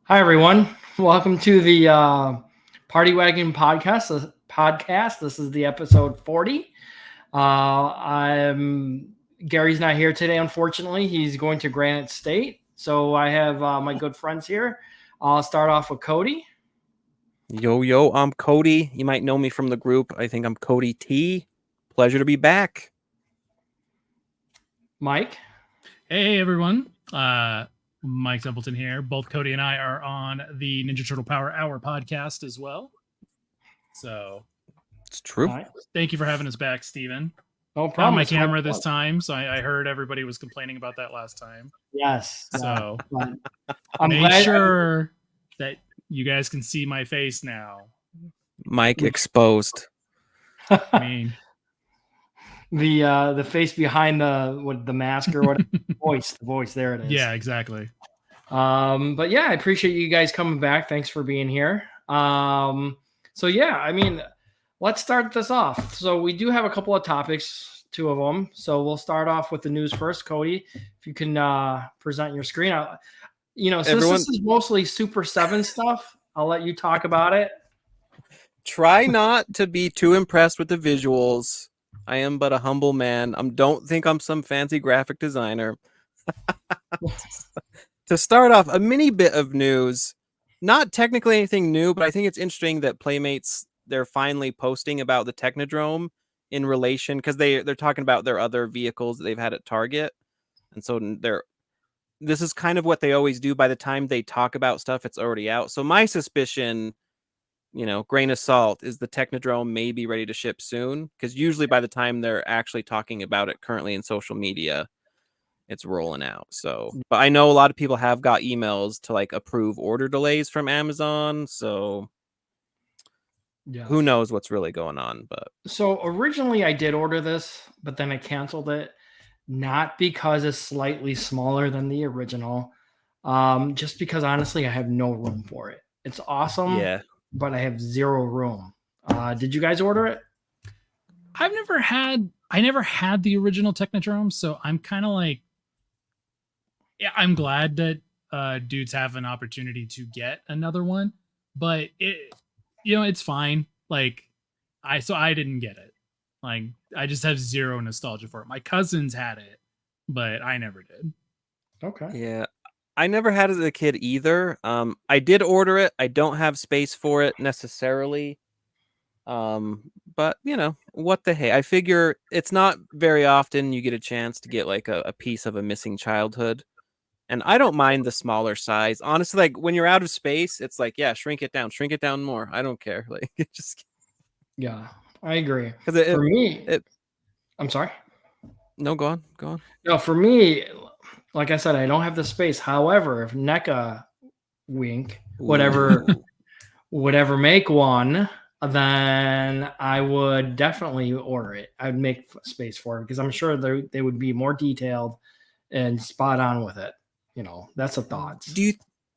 Hi, everyone. Welcome to the Party Wagon podcast. This is the episode 40. I'm Gary's not here today, unfortunately. He's going to Granite State. So I have my good friends here. I'll start off with Cody. Yo, I'm Cody. You might know me from the group. I think I'm Cody T. Pleasure to be back. Mike. Hey, everyone. Mike Templeton here. Both Cody and I are on the Ninja Turtle Power Hour podcast as well. So it's true. Right. Thank you for having us back, Steven. No problem. On my camera this time, so I heard everybody was complaining about that last time. Yes. So I'm make sure that you guys can see my face now. Mike exposed. I mean, the face behind the mask or whatever. the voice. There it is. Yeah, exactly. But yeah, I appreciate you guys coming back. Thanks for being here. So yeah, I mean, let's start this off. So we do have a couple of topics, two of them. So we'll start off with the news first. Cody, if you can present your screen. Since this is mostly Super 7 stuff, I'll let you talk about it. Try not to be too impressed with the visuals. I am but a humble man. Don't think I'm some fancy graphic designer. To start off, a mini bit of news. Not technically anything new, but I think it's interesting that Playmates, they're finally posting about the Technodrome in relation, because they're talking about their other vehicles that they've had at Target. And so this is kind of what they always do. By the time they talk about stuff, it's already out. So my suspicion, grain of salt, is the Technodrome may be ready to ship soon, because usually by the time they're actually talking about it currently in social media, it's rolling out. So, but I know a lot of people have got emails to approve order delays from Amazon. So yeah, who knows what's really going on. But so originally I did order this, but then I canceled it, not because it's slightly smaller than the original, just because honestly I have no room for it. It's awesome. Yeah. But I have zero room. Did you guys order it? I never had the original Technodrome, so I'm kind of like, yeah, I'm glad that dudes have an opportunity to get another one, but it's fine. I didn't get it. I just have zero nostalgia for it. My cousins had it, but I never did. Okay. Yeah. I never had it as a kid either. I did order it. I don't have space for it necessarily. But what the hey? I figure it's not very often you get a chance to get a piece of a missing childhood. And I don't mind the smaller size. Honestly, when you're out of space, it's shrink it down more. I don't care. It just. Yeah, I agree. Because for me, I'm sorry. No, go on. No, for me, like I said, I don't have the space. However, if NECA, wink, whatever make one, then I would definitely order it. I'd make space for it because I'm sure they would be more detailed and spot on with it. That's a thought. Do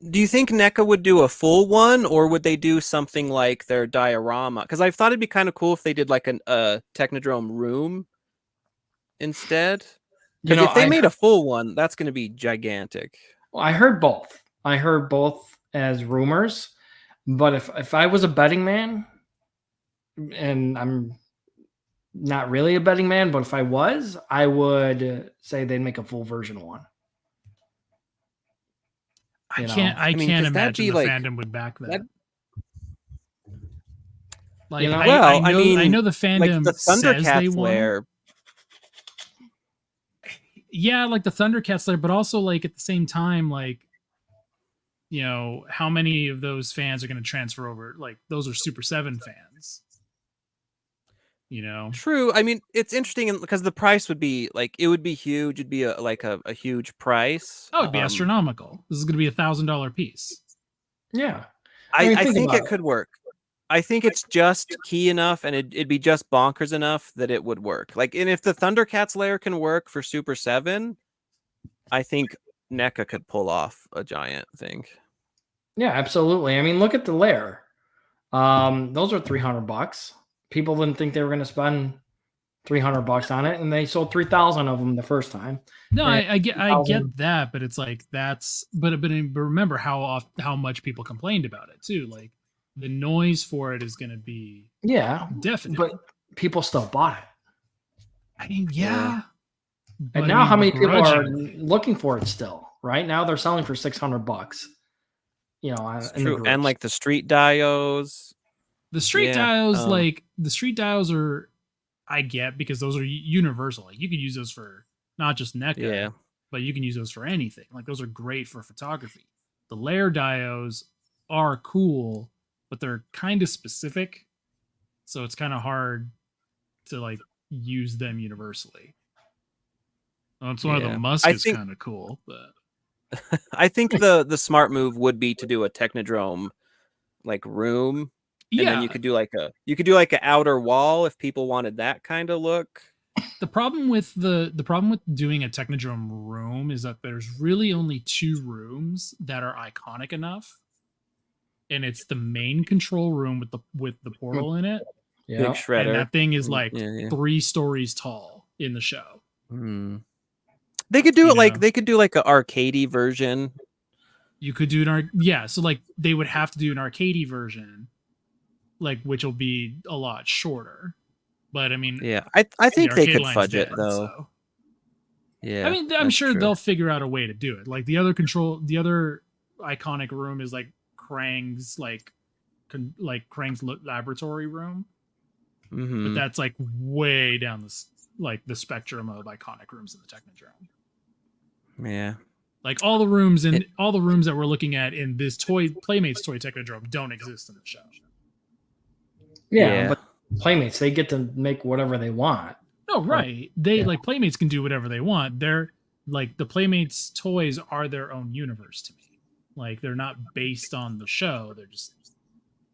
you think NECA would do a full one, or would they do something like their diorama? Because I thought it'd be kind of cool if they did a Technodrome room instead. Because if they made a full one, that's going to be gigantic. Well, I heard both as rumors, but if I was a betting man, and I'm not really a betting man, but if I was, I would say they'd make a full version one. I can't imagine the fandom would back that. I know the fandom the says they want. Yeah, the Thundercats layer, but also at the same time, how many of those fans are going to transfer over? Those are Super 7 fans. True. I mean, it's interesting because the price would be it would be huge. It'd be a huge price. Oh, it'd be astronomical. This is going to be $1,000 piece. Yeah, I think it could work. I think it's just key enough, and it'd be just bonkers enough that it would work. And if the Thundercats layer can work for Super 7, I think NECA could pull off a giant thing. Yeah, absolutely. I mean, look at the layer. Those are $300. People didn't think they were going to spend $300 on it, and they sold 3,000 of them the first time. No, And I get 2,000 that, but it's like but remember how much people complained about it too. Like the noise for it is going to be Yeah, definite. but people still bought it. I mean, Yeah. but And now, how many people are begrudgingly. looking for it still? Right now, they're selling for $600. You know, It's in the true. And groups. like the street dials. The street Yeah, dials, the street dials are, I get, because those are universal. Like you could use those for not just NECA, Yeah. but you can use those for anything. Like those are great for photography. The layer diodes are cool, but they're kind of specific, so it's kind of hard to like use them universally. That's why the Yeah. Musk I is think kind of cool, but I think the smart move would be to do a Technodrome like room, and then yeah, you could do like an outer wall if people wanted that kind of look. the problem with doing a Technodrome room is that there's really only two rooms that are iconic enough, and it's the main control room with the portal in it, Big Yeah. and shredder. that thing is like Yeah. 3 stories tall in the show. They could do You it like know? they could do like an arcadey version. You could do so like they would have to do an arcadey version, like which will be a lot shorter. But I mean, Yeah, I the think they arcade could line's fudge it dead, though. so. Yeah, I mean, I'm that's sure true. they'll figure out a way to do it. Like the other iconic room is like Krang's Krang's laboratory room, but that's like way down the spectrum of iconic rooms in the Technodrome. Yeah. Like all the rooms that we're looking at in this Playmates toy Technodrome don't exist in the show. Yeah, but Playmates, they get to make whatever they want. No, right. Like Playmates can do whatever they want. They're like the Playmates toys are their own universe to me. Like they're not based on the show. They're just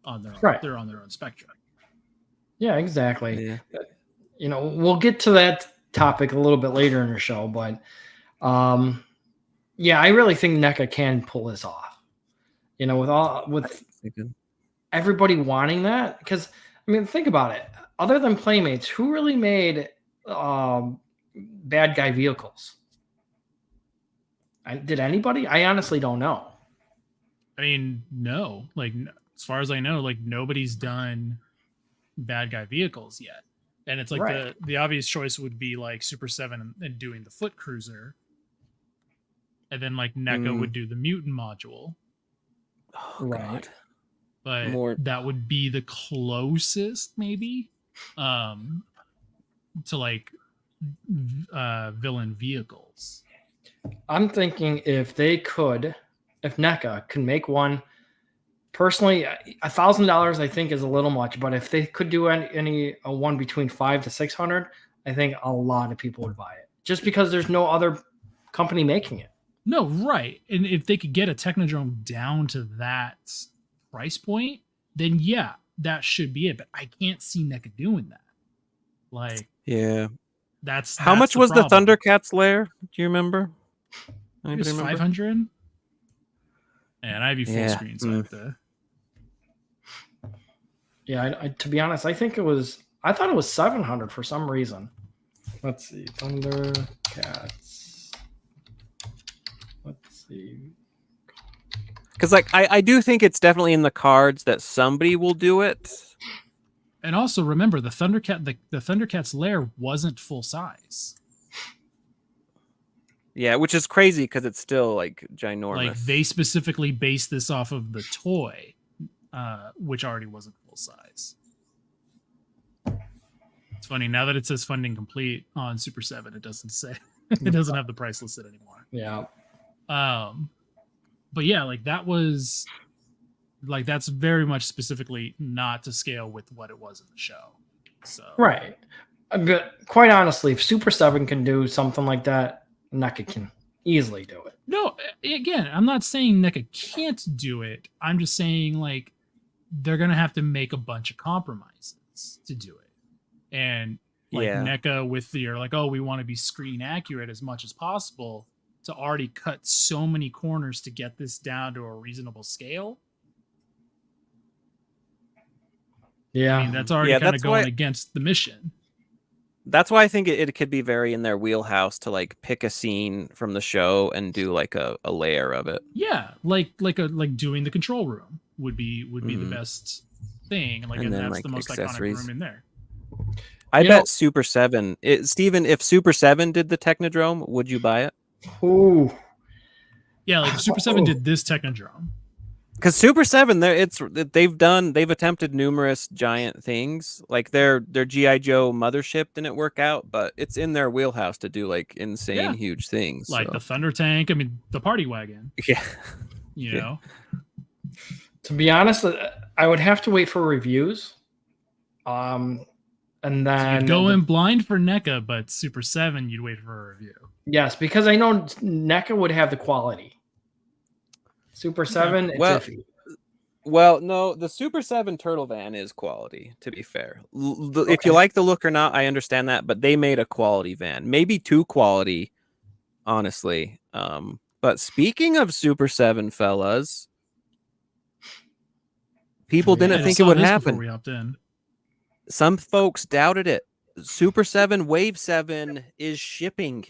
on their own. Right. They're on their own spectrum. Yeah, exactly. Yeah. You know, we'll get to that topic a little bit later in the show, but yeah, I really think NECA can pull this off. You know, with everybody wanting that, because I mean, think about it. Other than Playmates, who really made bad guy vehicles? Did anybody? I honestly don't know. I mean, no. Like as far as I know, like nobody's done bad guy vehicles yet. And it's like the obvious choice would be like Super 7 and doing the foot cruiser. And then like NECA would do the mutant module. Oh, right. God. But that would be the closest maybe to like villain vehicles. I'm thinking if NECA can make one, personally, $1,000 I think is a little much, but if they could do a one between $500 to $600, I think a lot of people would buy it just because there's no other company making it. No, right. And if they could get a Technodrome down to that price point, then yeah, that should be it. But I can't see NECA doing that. Like, yeah, that's how much was the Thundercats lair? Do you remember? It was 500. And I have you full screen, so I have to. Yeah, to be honest, I thought it was 700 for some reason. Let's see, Thundercats. Let's see. Because like I do think it's definitely in the cards that somebody will do it. And also remember the Thundercats lair wasn't full size. Yeah, which is crazy because it's still like ginormous. Like they specifically based this off of the toy, which already wasn't full size. It's funny now that it says funding complete on Super 7, it doesn't say it doesn't have the price listed anymore. Yeah. But yeah, like that's very much specifically not to scale with what it was in the show. So right. But quite honestly, if Super 7 can do something like that, NECA can easily do it. No, again, I'm not saying NECA can't do it. I'm just saying like they're gonna have to make a bunch of compromises to do it. And like NECA with your like, oh, we want to be screen accurate as much as possible to already cut so many corners to get this down to a reasonable scale. Yeah. I mean, that's already kind of going against the mission. That's why I think it could be very in their wheelhouse to like pick a scene from the show and do like a layer of it. Yeah, like doing the control room would be the Mhm. best thing. Like, And and then, that's like, the most iconic accessories. room in there. I You bet know- Super 7. Steven, if Super 7 did the Technodrome, would you buy it? Ooh. Yeah, like if Super 7 did this Technodrome. Because Super 7, they've attempted numerous giant things. Like their G.I. Joe mothership didn't work out, but it's in their wheelhouse to do like insane Yeah. huge things. Like so. the Thunder Tank, I mean the Party Wagon, Yeah. you Yeah. know. To be honest, I would have to wait for reviews. And So then you'd go in blind for NECA, but Super 7 you'd wait for a review. yes, because I know NECA would have the quality. Super 7, it's Well, iffy. Well, no, the Super 7 Turtle Van is quality, to be fair. If Okay. you like the look or not, I understand that, but they made a quality van. Maybe too quality, honestly. But speaking of Super 7, fellas, people Yeah, didn't I just think it saw would this happen. before we hopped in. Some folks doubted it. Super 7 Wave 7 is shipping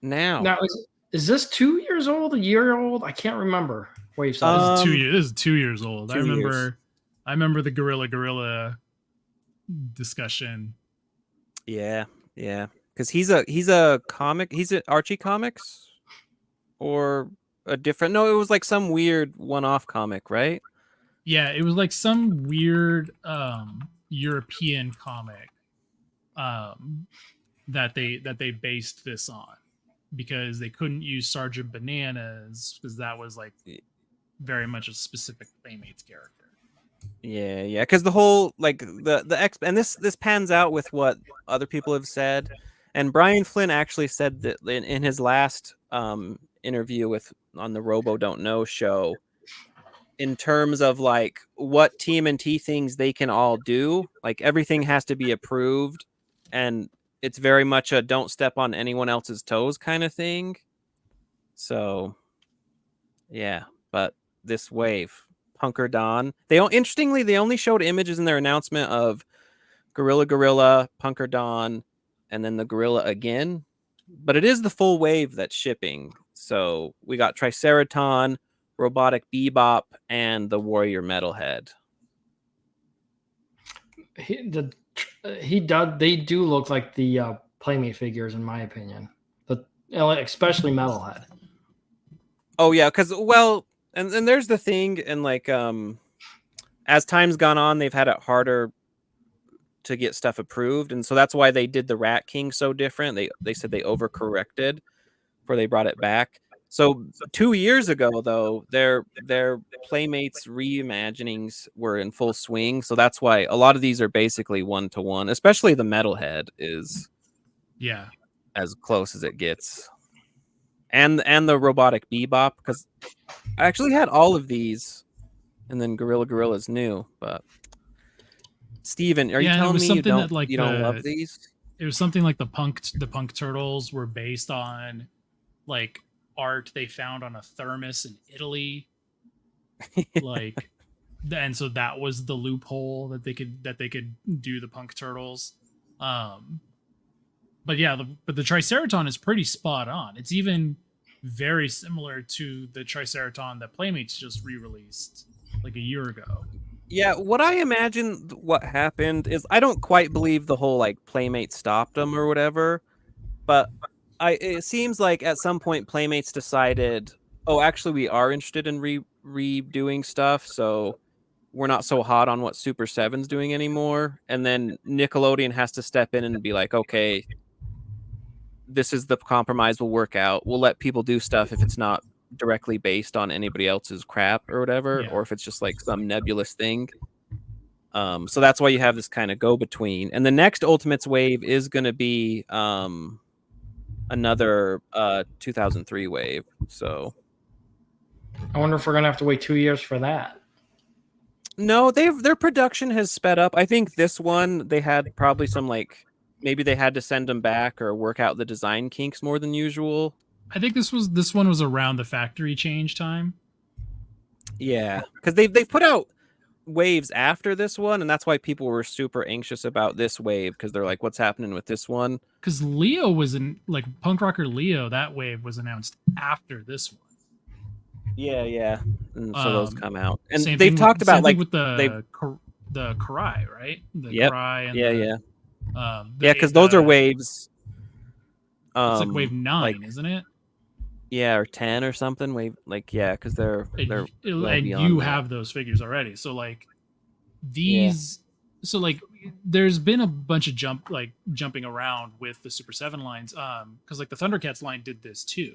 now. Now, is this 2 years old, a year old? I can't remember. Wave size. This is 2 years old. 2 years. I remember the Gorilla discussion. Yeah, because he's a comic. He's at Archie Comics, or a different. No, it was like some weird one-off comic, right? Yeah, it was like some weird European comic that they based this on, because they couldn't use Sergeant Bananas because that was like very much a specific Playmates character. Yeah, because the whole like and this pans out with what other people have said, and Brian Flynn actually said that in his last interview on the Robo Don't Know show, in terms of like what TMNT things they can all do, like everything has to be approved, and it's very much a don't step on anyone else's toes kind of thing. So yeah, but this wave, Punker Don, interestingly they only showed images in their announcement of Gorilla, Punker Don, and then the Gorilla again, but it is the full wave that's shipping. So we got Triceraton, Robotic Bebop, and the Warrior Metalhead. They do look like the Playmate figures, in my opinion. Especially Metalhead. Oh yeah, because and there's the thing, and like as time's gone on, they've had it harder to get stuff approved, and so that's why they did the Rat King so different. They said they overcorrected before they brought it back. So 2 years ago, though, their Playmates reimaginings were in full swing. So that's why a lot of these are basically 1-to-1. Especially the Metalhead is as close as it gets, and the Robotic Bebop, because I actually had all of these, and then Gorilla's new. But Steven, are you telling me you don't love these? It was something like the Punk Turtles were based on like art they found on a thermos in Italy. Like, and so that was the loophole that they could do the Punk Turtles. But yeah, the Triceraton is pretty spot on. It's even very similar to the Triceraton that Playmates just re-released like a year ago. Yeah, what I imagine what happened is, I don't quite believe the whole like Playmate stopped them or whatever, but it seems like at some point Playmates decided, oh, actually we are interested in redoing stuff, so we're not so hot on what Super 7's doing anymore. And then Nickelodeon has to step in and be like, okay, this is the compromise we'll work out. We'll let people do stuff if it's not directly based on anybody else's crap or whatever, or if it's just like some nebulous thing. So that's why you have this kind of go between. And the next Ultimates wave is going to be another 2003 wave. So I wonder if we're gonna have to wait 2 years for that. No, their production has sped up. I think this one they had probably some like, maybe they had to send them back or work out the design kinks more than usual. I think this one was around the factory change time. Yeah, because they've put out waves after this one, and that's why people were super anxious about this wave because they're like, "What's happening with this one?" Because Leo was in like Punk Rocker Leo. That wave was announced after this one. Yeah. And so those come out, and Same they've thing talked with, about same like thing with they've. the Karai, right? The Yep. Karai and Yeah. yeah, Because those are waves. It's like wave 9, like isn't it? yeah, or 10 or something. Wave because they're well And beyond you that. have those figures already. So like Yeah. so like there's been a bunch of jumping around with the Super 7 lines, because like the Thundercats line did this too,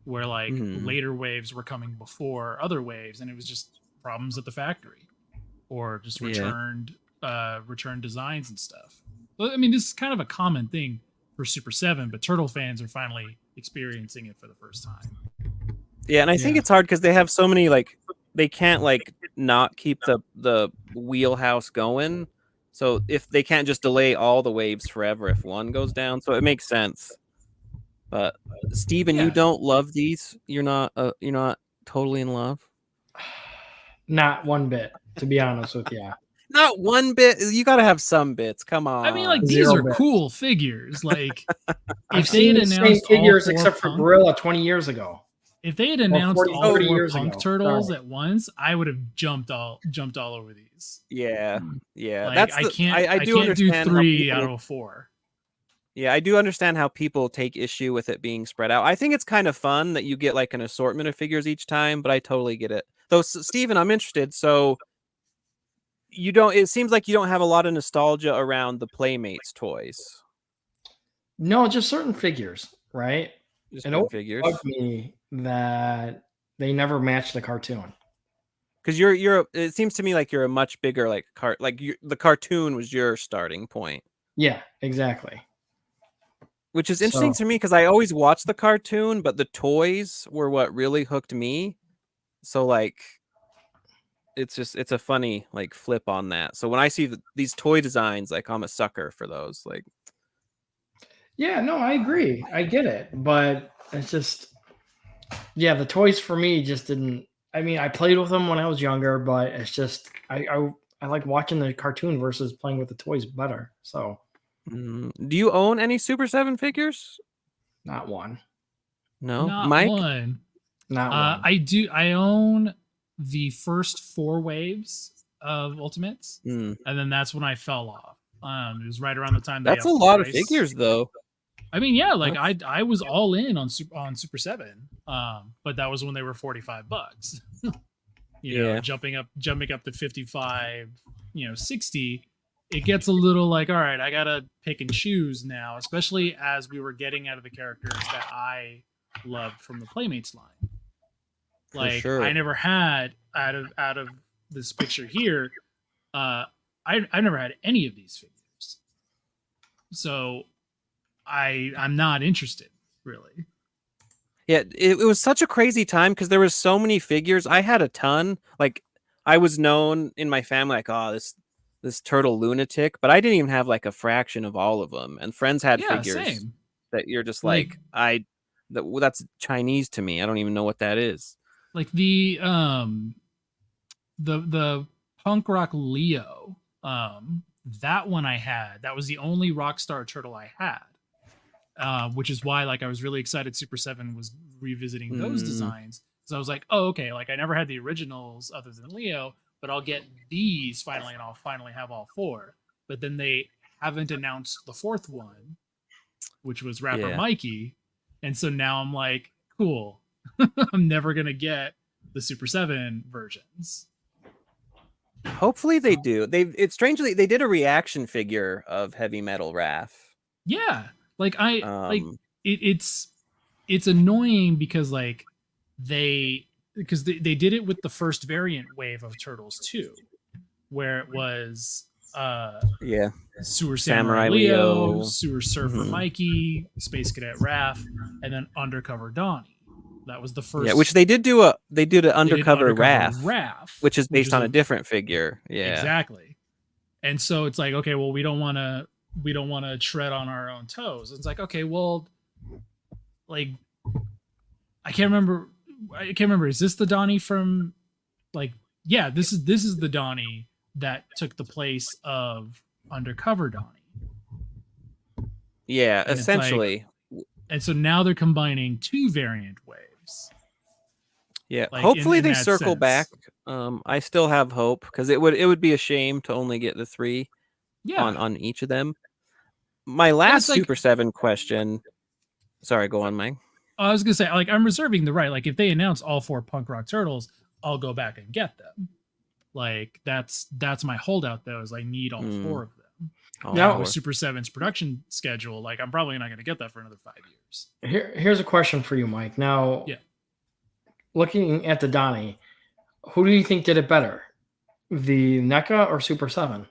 where like later waves were coming before other waves, and it was just problems at the factory or just returned designs and stuff. Well, I mean, this is kind of a common thing for Super 7, but Turtle fans are finally experiencing it for the first time. Yeah, and I think it's hard because they have so many, like, they can't like not keep the wheelhouse going. So if they can't just delay all the waves forever if one goes down, so it makes sense. But Steven, you don't love these? You're not totally in love? Not one bit, to be honest with you. Not one bit. You got to have some bits. Come on. I mean, like, these 0 are bits. cool figures. Like, I've if they seen had the same announced figures all 4 except for Punk, Gorilla 20 years ago. if they had announced 40 all 4 years Punk ago. Turtles Sorry. at once, I would have jumped all over these. Yeah. Like, That's I can't. I do can't do understand 3 how out people, of 4. Yeah, I do understand how people take issue with it being spread out. I think it's kind of fun that you get like an assortment of figures each time, but I totally get it. Though, Steven, I'm interested. So you don't. It seems like you don't have a lot of nostalgia around the Playmates toys. No, just certain figures, right? Just It certain always figures. bugged me that they never matched the cartoon. Because it seems to me like you're a much bigger like the cartoon was your starting point. Yeah, exactly. Which is interesting to me because I always watched the cartoon, but the toys were what really hooked me. So like, it's a funny like flip on that. So when I see these toy designs, like I'm a sucker for those. Like, yeah, no, I agree. I get it, but it's just, yeah, the toys for me just didn't. I mean, I played with them when I was younger, but it's just I like watching the cartoon versus playing with the toys better. So, do you own any Super 7 figures? not one. No, Not Mike. one. Not one. I do. I own the first 4 waves of Ultimates, and then that's when I fell off. It was right around the time that's a lot of figures, though. I mean, yeah, like I was all in on Super 7, but that was when they were $45. You know, jumping up to 55, 60. It gets a little like, all right, I gotta pick and choose now, especially as we were getting out of the characters that I loved from the Playmates line. Like, I never had out of this picture here. I've never had any of these figures, so I'm not interested, really. Yeah, it was such a crazy time because there was so many figures. I had a ton. Like, I was known in my family like, oh, this turtle lunatic, but I didn't even have like a fraction of all of them. And friends had figures that you're just like that's Chinese to me. I don't even know what that is. Like the Punk Rock Leo, that one I had. That was the only Rockstar turtle I had, which is why like I was really excited Super 7 was revisiting those designs. So I was like, oh, okay, like I never had the originals other than Leo, but I'll get these finally, and I'll finally have all 4. But then they haven't announced the 4th one, which was Rapper Mikey, and so now I'm like, cool. I'm never gonna get the Super 7 versions. Hopefully they do. They did a reaction figure of Heavy Metal Raph. Yeah, like it's annoying because like they did it with the first variant wave of Turtles too, where it was Sewer Samurai Leo, Sewer Surfer Mikey, Space Cadet Raph, and then Undercover Donnie. That was the first. Yeah, which they did an Undercover Raph, which is based on a different figure. Yeah, exactly. And so it's like, okay, well, we don't want to tread on our own toes. It's like, okay, well, like I can't remember. Is this the Donnie from like yeah, this is the Donnie that took the place of Undercover Donnie. Yeah, And it's like, essentially. and so now they're combining two variant waves. Yeah, Like hopefully in they that circle sense. back. I still have hope because it would be a shame to only get the 3 Yeah. on each of them. My And last it's like, Super 7 question. Sorry, go on, Mike. I was gonna say, like, I'm reserving the right. Like, if they announce all 4 Punk Rock Turtles, I'll go back and get them. Like, that's my holdout though, is I need all 4 of them. Oh, Now- Now with Super 7's production schedule, like, I'm probably not gonna get that for another 5 years. Here's a question for you, Mike. Now, Yeah. looking at the Donnie, who do you think did it better, the NECA or Super 7?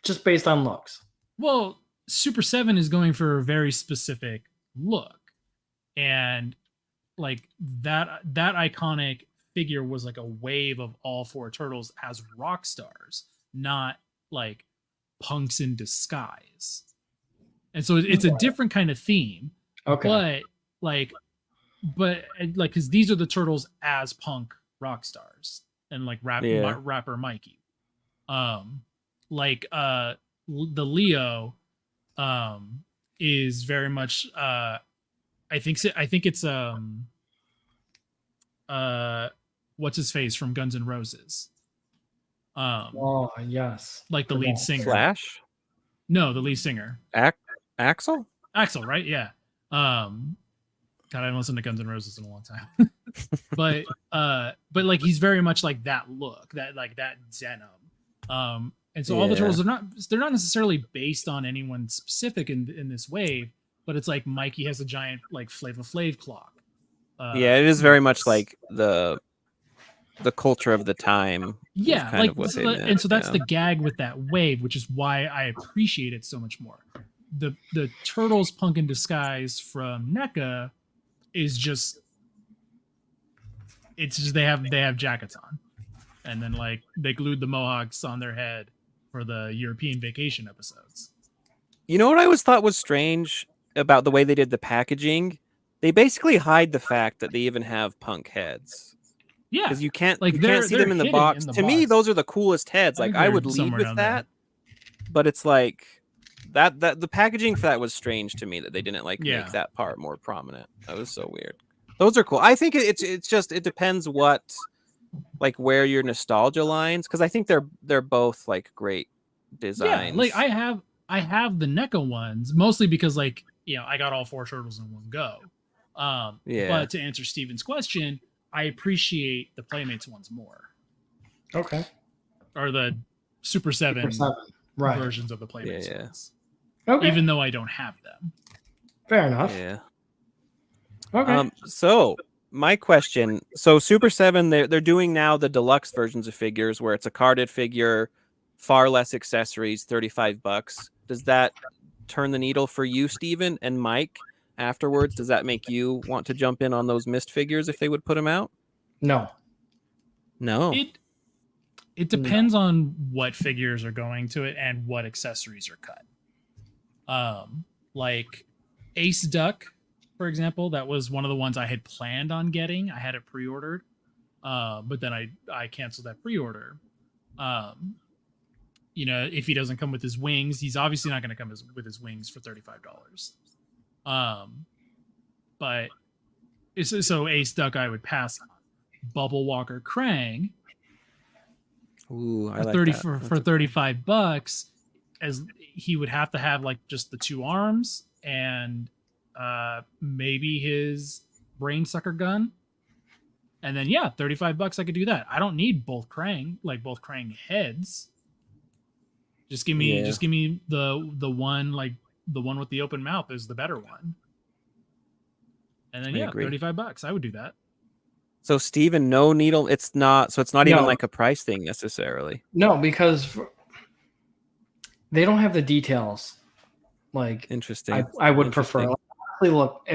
Just based on looks. Well, Super 7 is going for a very specific look. And like that iconic figure was like a wave of all 4 turtles as rock stars, not like punks in disguise. And so it's a different kind of theme. Okay. But because these are the turtles as punk rock stars and like rapper Mikey. The Leo is very much I think it's what's his face from Guns N' Roses. Oh yes. Like the lead singer. Flash? No, the lead singer. Axel? Axel, right? Yeah. God, I haven't listened to Guns N' Roses in a long time. but like he's very much like that look, that denim. And so all the turtles they're not necessarily based on anyone specific in this wave, but it's like Mikey has a giant like Flava Flav clock. Yeah, it is very much like the culture of the time. Yeah, kind like of what so they meant, and so that's the gag with that wave, which is why I appreciate it so much more. The Turtles Punk in Disguise from NECA is just they have jackets on, and then like they glued the mohawks on their head for the European Vacation episodes. You know what I always thought was strange about the way they did the packaging? They basically hide the fact that they even have punk heads. Yeah, because you can't like see them in the box. To me, those are the coolest heads. Like I would lead with that, but it's like that the packaging for that was strange to me that they didn't like make that part more prominent. That was so weird. Those are cool. I think it's just it depends what like where your nostalgia lines, because I think they're both like great designs. Yeah, like I have the NECA ones mostly because like I got all 4 turtles in one go. But to answer Steven's question, I appreciate the Playmates ones more. Okay. Or the Super 7, right. versions of the Playmates ones. Okay. Even though I don't have them. Fair enough. Yeah. Okay. So my question, so Super 7, they're doing now the deluxe versions of figures where it's a carded figure, far less accessories, $35. Does that turn the needle for you, Steven and Mike? Afterwards, does that make you want to jump in on those missed figures if they would put them out? No. It depends on what figures are going to it and what accessories are cut. Like Ace Duck, for example, that was one of the ones I had planned on getting. I had it pre-ordered, but then I canceled that pre-order. If he doesn't come with his wings, he's obviously not going to come with his wings for $35. But so Ace Duck I would pass on. Bubble Walker Krang. Ooh, I for like for $35, as he would have to have like just the 2 arms and maybe his brain sucker gun. And then $35 I could do that. I don't need both Krang heads. Just give me the one, like the one with the open mouth is the better one. And then $35. I would do that. So Steven, no needle. It's not even like a price thing necessarily. No, because they don't have the details. Like interesting. I would prefer. Look,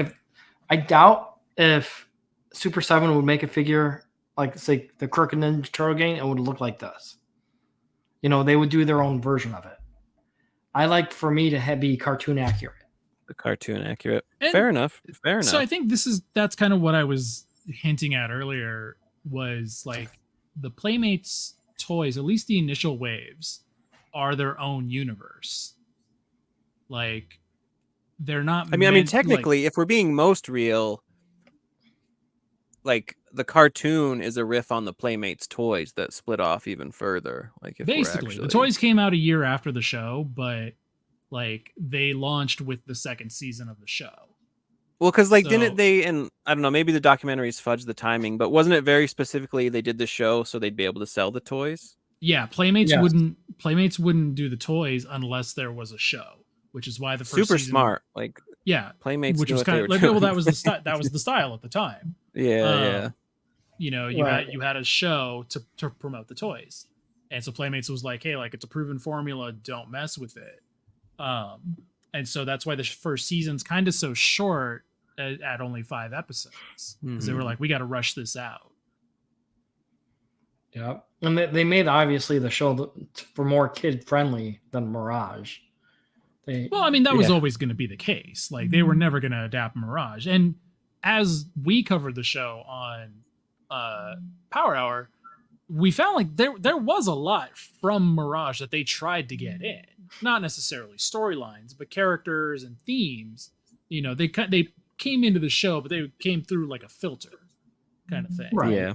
I doubt if Super 7 would make a figure like say the Crooked Ninja Turtle Gang, it would look like this. They would do their own version of it. I like for me to be cartoon accurate. The cartoon accurate. Fair enough. So I think that's kind of what I was hinting at earlier, was like the Playmates toys, at least the initial waves, are their own universe. Like they're not. I mean, meant, technically, if we're being most real, like the cartoon is a riff on the Playmates toys that split off even further. Like if we're basically actually the toys came out a year after the show, but like they launched with the second season of the show. well, because like So- didn't they? And I don't know, maybe the documentaries fudge the timing, but wasn't it very specifically they did the show so they'd be able to sell the toys? Yeah, Playmates Yes. wouldn't do the toys unless there was a show, which is why the first Super season, smart. Like Yeah, Playmates which knew was what they kind were of like, doing. well, that was the style at the time. Yeah. You know, you Right. had a show to promote the toys, and so Playmates was like, hey, like it's a proven formula, don't mess with it. And so that's why the first season's kind of so short at only 5 episodes, because they were Mhm. like, we got to rush this out. Yeah, and they made obviously the show for more kid friendly than Mirage. Well, I mean, that was Yeah. always going to be the case. Like they were never going to adapt Mirage. And as we covered the show on Power Hour, we found like there was a lot from Mirage that they tried to get in. Not necessarily storylines, but characters and themes. You know, they came into the show, but they came through like a filter kind of thing. Right. Yeah.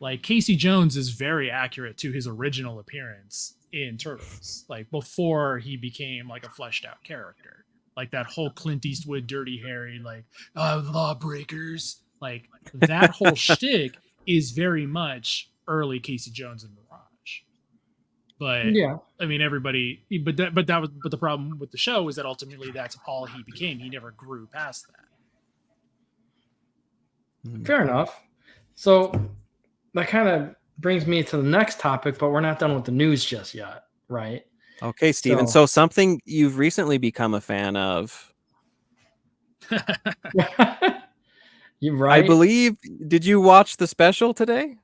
Like Casey Jones is very accurate to his original appearance in Turtles, like before he became like a fleshed out character. Like that whole Clint Eastwood Dirty Harry, like lawbreakers, like that whole shtick is very much early Casey Jones and Mirage. But Yeah, I mean, everybody, but the problem with the show is that ultimately that's all he became. He never grew past that. fair enough. So that kind of brings me to the next topic, but we're not done with the news just yet, right? Okay, Steven. So something you've recently become a fan of. You're right. I believe. Did you watch the special today?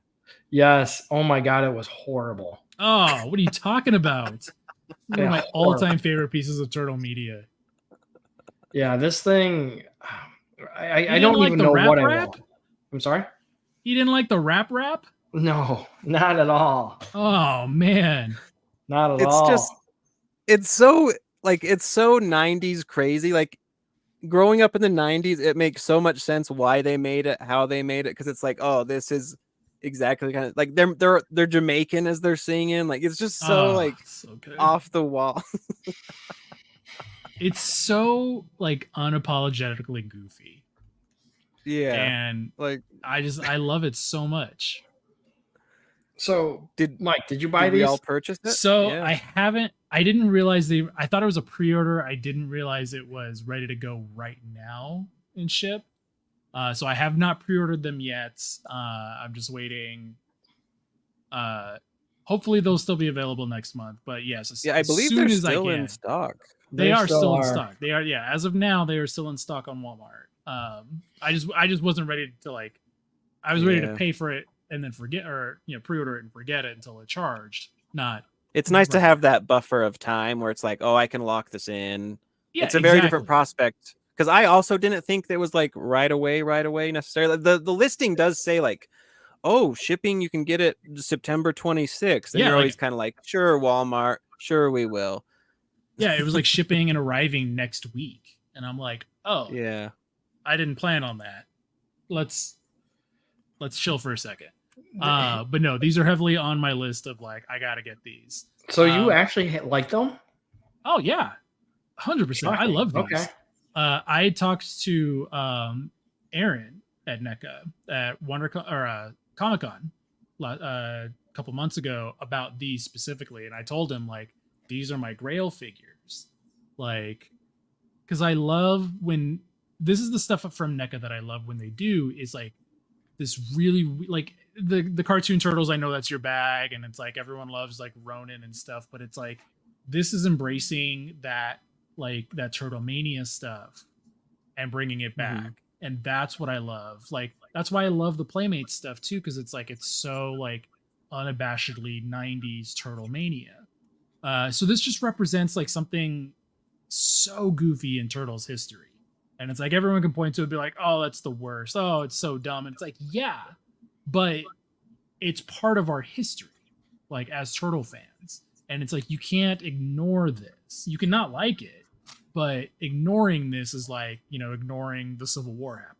Yes. Oh my god, it was horrible. Oh, what are you talking about? One Yeah, of my horrible. all-time favorite pieces of turtle media. Yeah, this thing. I didn't don't like even the know rap what I rap? want. I'm sorry. You didn't like the rap? No, not at all. Oh man. Not at It's all. just. It's so it's so 90s crazy. Like growing up in the 90s, it makes so much sense why they made it, how they made it, because it's like, oh, this is exactly kind of like they're Jamaican as they're singing. Like it's just so so good. off the wall. It's so like unapologetically goofy. Yeah. And Like I love it so much. So, did Mike, did you buy did we these? all purchase it? So Yeah. I didn't realize I thought it was a pre-order. I didn't realize it was ready to go right now and ship. So I have not pre-ordered them yet. I'm just waiting. Hopefully they'll still be available next month. But yes, I believe they're still in stock. They are still in stock. They are, yeah. As of now, they are still in stock on Walmart. I just wasn't ready to like. I was ready to Yeah. pay for it and then forget, or pre-order it and forget it until it charged. Not. It's nice to Right. have that buffer of time where it's like, oh, I can lock this in. Yeah, It's a very different exactly. prospect, because I also didn't think that was like right away necessarily. The listing does say like, oh, shipping, you can get it September 26th. And Yeah, you're like- always kind of like, sure, Walmart, sure we will. Yeah, it was like shipping and arriving next week, and I'm like, oh, Yeah. I didn't plan on that. Let's chill for a second. But no, these are heavily on my list of like, I gotta get these. So you actually like them? Oh yeah, 100%. I Shocking. love these. Okay. I talked to Aaron at NECA at Comic Con a couple months ago about these specifically, and I told him like, these are my Grail figures, like, because I love when this is the stuff from NECA that I love when they do is like this really like the cartoon turtles. I know that's your bag, and it's like everyone loves like Ronin and stuff, but it's like this is embracing that like that Turtle Mania stuff and bringing it back. And that's what I love. Like that's why I love the Playmates stuff too, because it's like it's so like unabashedly 90s Turtle Mania. So this just represents like something so goofy in Turtles history. And it's like everyone can point to it and be like, oh, that's the worst. Oh, it's so dumb. And it's like, yeah, but it's part of our history, like as turtle fans. And it's like you can't ignore this. You cannot like it, but ignoring this is like, you know, ignoring the Civil War happened.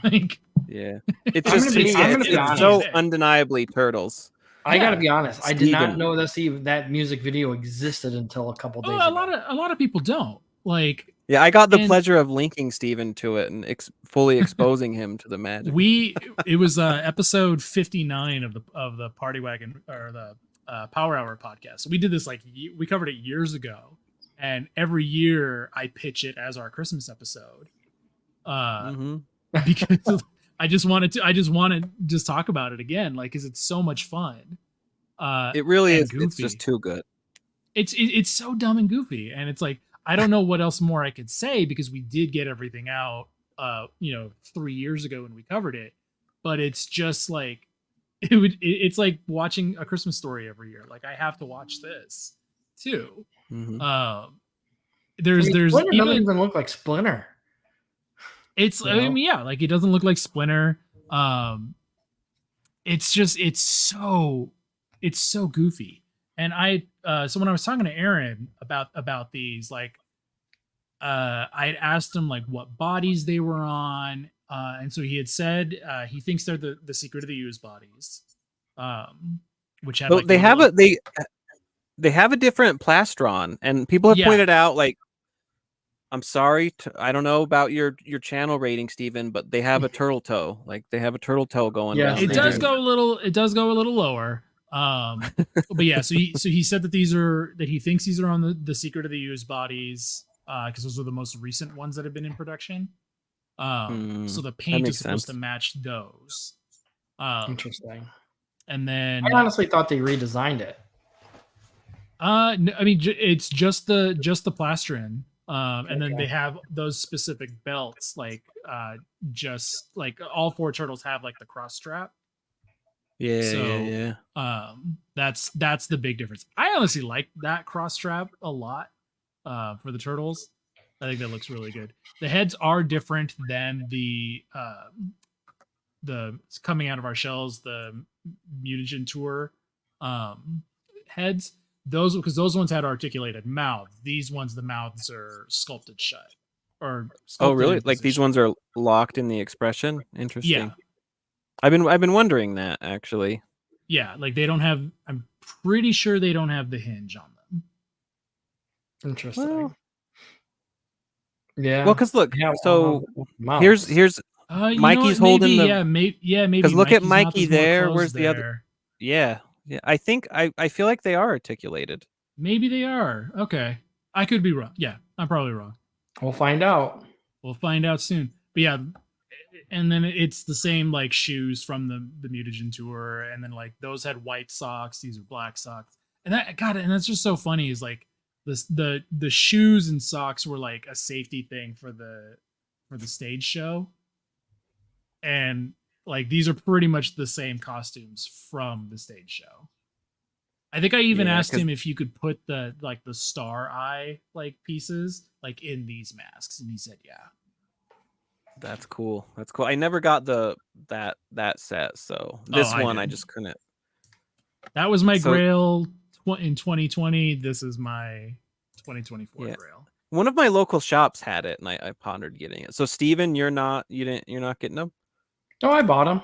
Like, Yeah, it's I'm just gonna to be- me, I'm gonna be it's honest. so undeniably Turtles. I gotta Yeah. be honest. I did not Steven. know that music video existed until a couple days a ago. lot of people don't. Like, Yeah, I got the and pleasure of linking Steven to it and fully exposing him to the magic. it was episode 59 of the Party Wagon, or the Power Hour podcast. We did this like we covered it years ago, and every year I pitch it as our Christmas episode, because I just want to just talk about it again, like, because it's so much fun. It really and is. goofy. It's just too good. It's so dumb and goofy, and it's like I don't know what else more I could say, because we did get everything out, you know, 3 years ago when we covered it. But it's just like it's like watching A Christmas Story every year. Like, I have to watch this too. There's Splinter even doesn't even look like Splinter. it's You I know? mean, yeah, like it doesn't look like Splinter. It's just it's so goofy. And so when I was talking to Aaron about these, like, I asked him like what bodies they were on, and so he had said he thinks they're the Secret of the Used bodies, which have Well, like they have little- they have a different plastron, and people have Yeah. pointed out, like, I'm sorry, I don't know about your channel rating, Steven, but they have a turtle toe. Like, they have a turtle toe going Yes, down. it they there. does go a little lower. But yeah, so he said that he thinks these are on the Secret of the Used bodies, because those are the most recent ones that have been in production. So the paint is makes supposed sense. to match those. Interesting. And then I honestly thought they redesigned it. I mean, it's just the plastron. And then they have those specific belts, like just like all 4 turtles have like the cross strap. Yeah. That's the big difference. I honestly like that cross strap a lot for the turtles. I think that looks really good. The heads are different than the coming out of our shells, the Mutagen Tour heads. Because those ones had articulated mouths. These ones, the mouths are sculpted shut. Or Oh, really? in Like, these position. ones are locked in the expression? Interesting. Yeah. I've been wondering that, actually. Yeah, like they don't have. I'm pretty sure they don't have the hinge on them. Interesting. Yeah. Well, because look, Yeah, so mouse. here's You know Mikey's what? holding the. Yeah, maybe. Because look at Mikey's mouth Mikey is more there. closed Where's the other? there. Yeah. I think I feel like they are articulated. Maybe they are. Okay, I could be wrong. Yeah, I'm probably wrong. We'll find out. We'll find out soon. But yeah, and then it's the same like shoes from the Mutagen Tour, and then like those had white socks. These are black socks, and that's just so funny. Is like the shoes and socks were like a safety thing for the stage show, and like these are pretty much the same costumes from the stage show. I think I even asked him if you could put the star eye like pieces like in these masks, and he said yeah. That's cool. I never got that set, so this one I just couldn't. That was my grail in 2020. This is my 2024 grail. One of my local shops had it, and I pondered getting it. So Steven, you're not getting them? No, I bought them.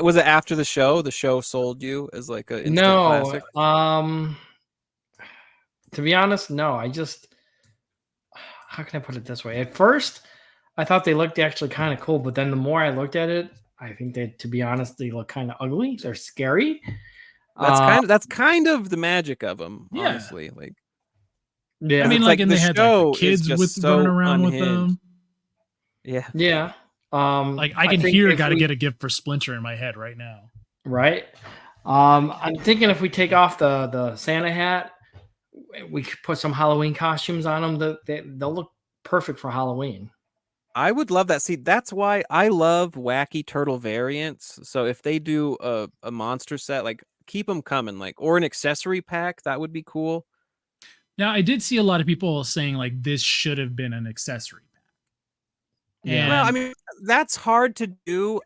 Was it after the show? The show sold you as like a instant classic? To be honest, no. I just, how can I put it this way? At first, I thought they looked actually kind of cool, but then the more I looked at it, I think to be honest, they look kind of ugly. They're scary. That's kind of the magic of them, honestly. Like, yeah, I mean, like, and they had like, the kids running around with them. Yeah. Like I can hear "Gotta Get a Gift for Splinter" in my head right now. Right. I'm thinking if we take off the Santa hat, we could put some Halloween costumes on them. They'll look perfect for Halloween. I would love that. See, that's why I love wacky turtle variants. So if they do a monster set, like, keep them coming, like, or an accessory pack, that would be cool. Now, I did see a lot of people saying like this should have been an accessory pack. Yeah. Well, I mean, that's hard to do.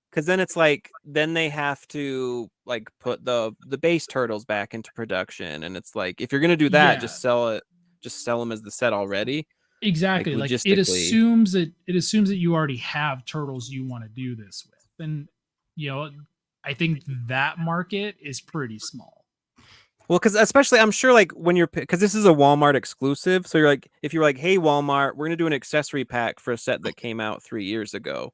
because then it's like then they have to like put the base turtles back into production, and it's like if you're gonna do that, Yeah. just sell them as the set already. Exactly. Like it logistically. assumes that you already have turtles you want to do this with. And you know, I think that market is pretty small. Well, because especially I'm sure like when you're because this is a Walmart exclusive, so you're like if you're like, hey Walmart, we're gonna do an accessory pack for a set that came out 3 years ago.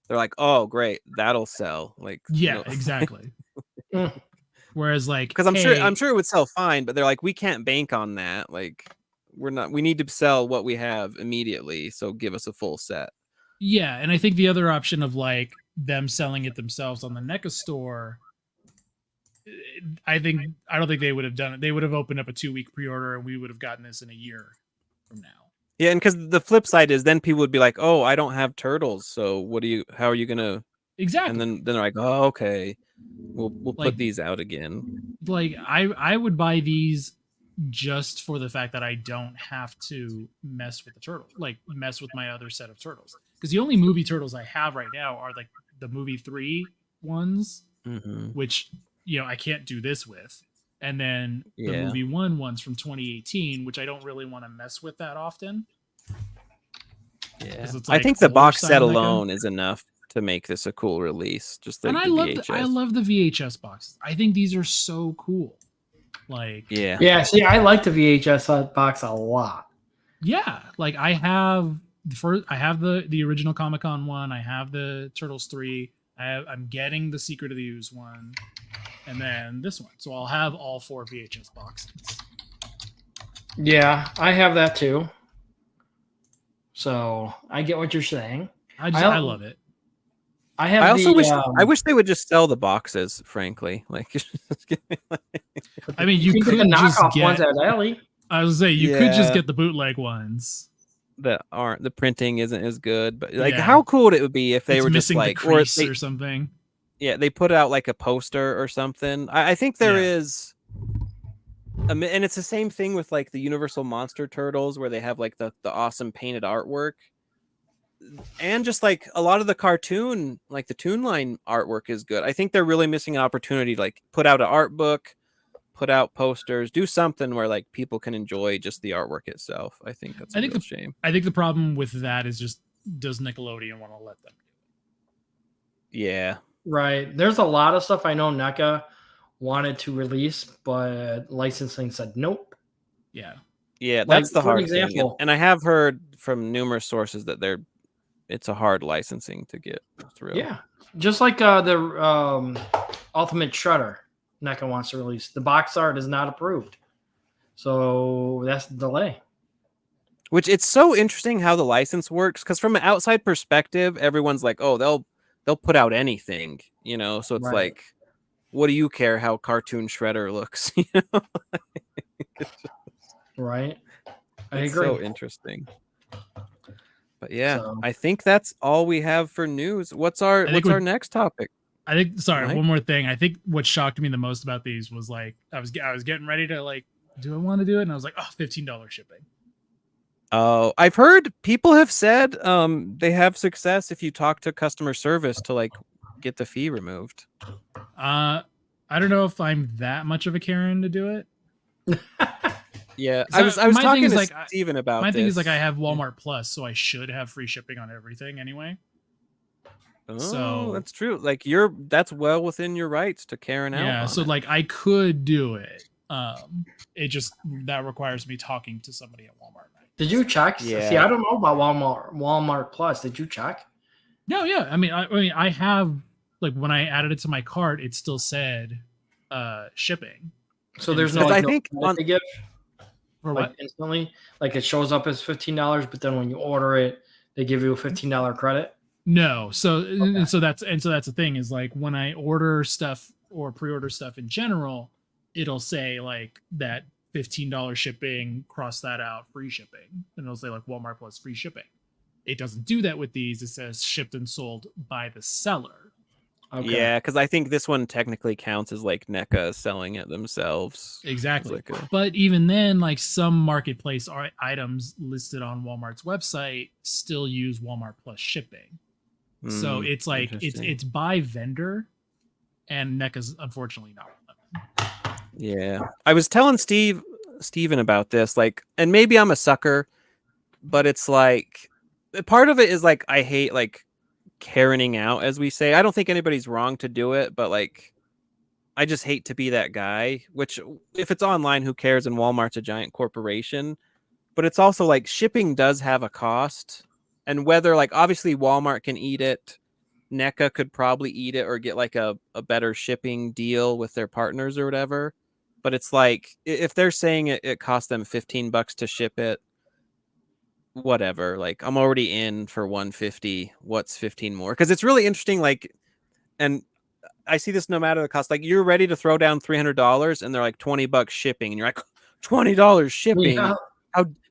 They're like, oh great, that'll sell. Like Yeah, exactly. Whereas like because I'm sure it would sell fine, but they're like, we can't bank on that. Like we need to sell what we have immediately, so give us a full set. Yeah, and I think the other option of like them selling it themselves on the NECA store, I don't think they would have done it. They would have opened up a 2-week pre-order and we would have gotten this in a year from now. Yeah, and because the flip side is then people would be like, oh, I don't have turtles, so how are you gonna Exactly. And then they're like, oh, okay, we'll Like- put these out again. Like I would buy these just for the fact that I don't have to mess with the turtle, like mess with my other set of turtles. Because the only movie turtles I have right now are like the movie 3 ones, which I can't do this with. And then the movie 1 ones from 2018, which I don't really want to mess with that often. Yeah, It's I like think the older box style set NECA. alone is enough to make this a cool release. Just And I love the VHS boxes. I think these are so cool. Like yeah. See, I like the VHS box a lot. Yeah, like I have the original Comic-Con one. I have the Turtles 3. I'm getting the Secret of the Ooze one, and then this one. So I'll have all 4 VHS boxes. Yeah, I have that too. So I get what you're saying. I love it. I also wish they would just sell the boxes. Frankly, like, I mean, you could get the just knockoff get ones at Alley. I was saying you could just get the bootleg ones. The printing isn't as good, but like, Yeah. how cool would it be if they were just missing like, the crease or something? Yeah, they put out like a poster or something. I think there is. And it's the same thing with like the Universal Monster Turtles, where they have like the awesome painted artwork, and just like a lot of the cartoon, like the Toon Line artwork is good. I think they're really missing an opportunity to like put out an art book, put out posters, do something where like people can enjoy just the artwork itself. I think that's a real shame. I think the problem with that is just, does Nickelodeon want to let them do it? Yeah. Right. There's a lot of stuff I know NECA wanted to release, but licensing said nope. Yeah. Yeah, that's the hard example. thing. And I have heard from numerous sources that it's a hard licensing to get through. Yeah. Just like the Ultimate Shredder NECA wants to release. The box art is not approved. So that's the delay. Which it's so interesting how the license works, because from an outside perspective, everyone's like, oh, they'll put out anything, so it's like, what do you care how Cartoon Shredder looks? Right. I it's agree. so interesting. But yeah, I think that's all we have for news. What's our next topic? I think Mike? one more thing. I think what shocked me the most about these was like I was getting ready to like, do I want to do it? And I was like, oh, $15 shipping. Oh, I've heard people have said they have success if you talk to customer service to like get the fee removed. I don't know if I'm that much of a Karen to do it. Yeah, I was talking to Steven about my this. thing is like I have Walmart Plus, so I should have free shipping on everything anyway. Oh, so that's true. Like that's well within your rights to Karen out. Yeah, so like I could do it. It just that requires me talking to somebody at Walmart. Did you check? Yeah. See, I don't know about Walmart Plus. Did you check? No, yeah. I mean, I have like when I added it to my cart, it still said shipping. So there's no. I think they give. Or like what? instantly, like it shows up as $15, but then when you order it, they give you a $15 credit. No, so that's the thing is like when I order stuff or pre-order stuff in general, it'll say like that $15 shipping, cross that out, free shipping, and it'll say like Walmart Plus free shipping. It doesn't do that with these. It says shipped and sold by the seller. Okay. Yeah, because I think this one technically counts as like NECA selling it themselves. Exactly. Like but even then, like some marketplace items listed on Walmart's website still use Walmart Plus shipping. So it's like interesting. it's by vendor, and NECA's unfortunately not one of them. Yeah. I was telling Steven about this, like, and maybe I'm a sucker, but it's like part of it is like I hate like Karening out, as we say. I don't think anybody's wrong to do it, but like I just hate to be that guy, which if it's online, who cares? And Walmart's a giant corporation, but it's also like shipping does have a cost. And whether like obviously Walmart can eat it, NECA could probably eat it or get like a better shipping deal with their partners or whatever. But it's like if they're saying it costs them $15 to ship it, whatever. Like I'm already in for 150. What's 15 more? Because it's really interesting. Like, and I see this no matter the cost. Like you're ready to throw down $300, and they're like $20 shipping, and you're like $20 shipping. Yeah.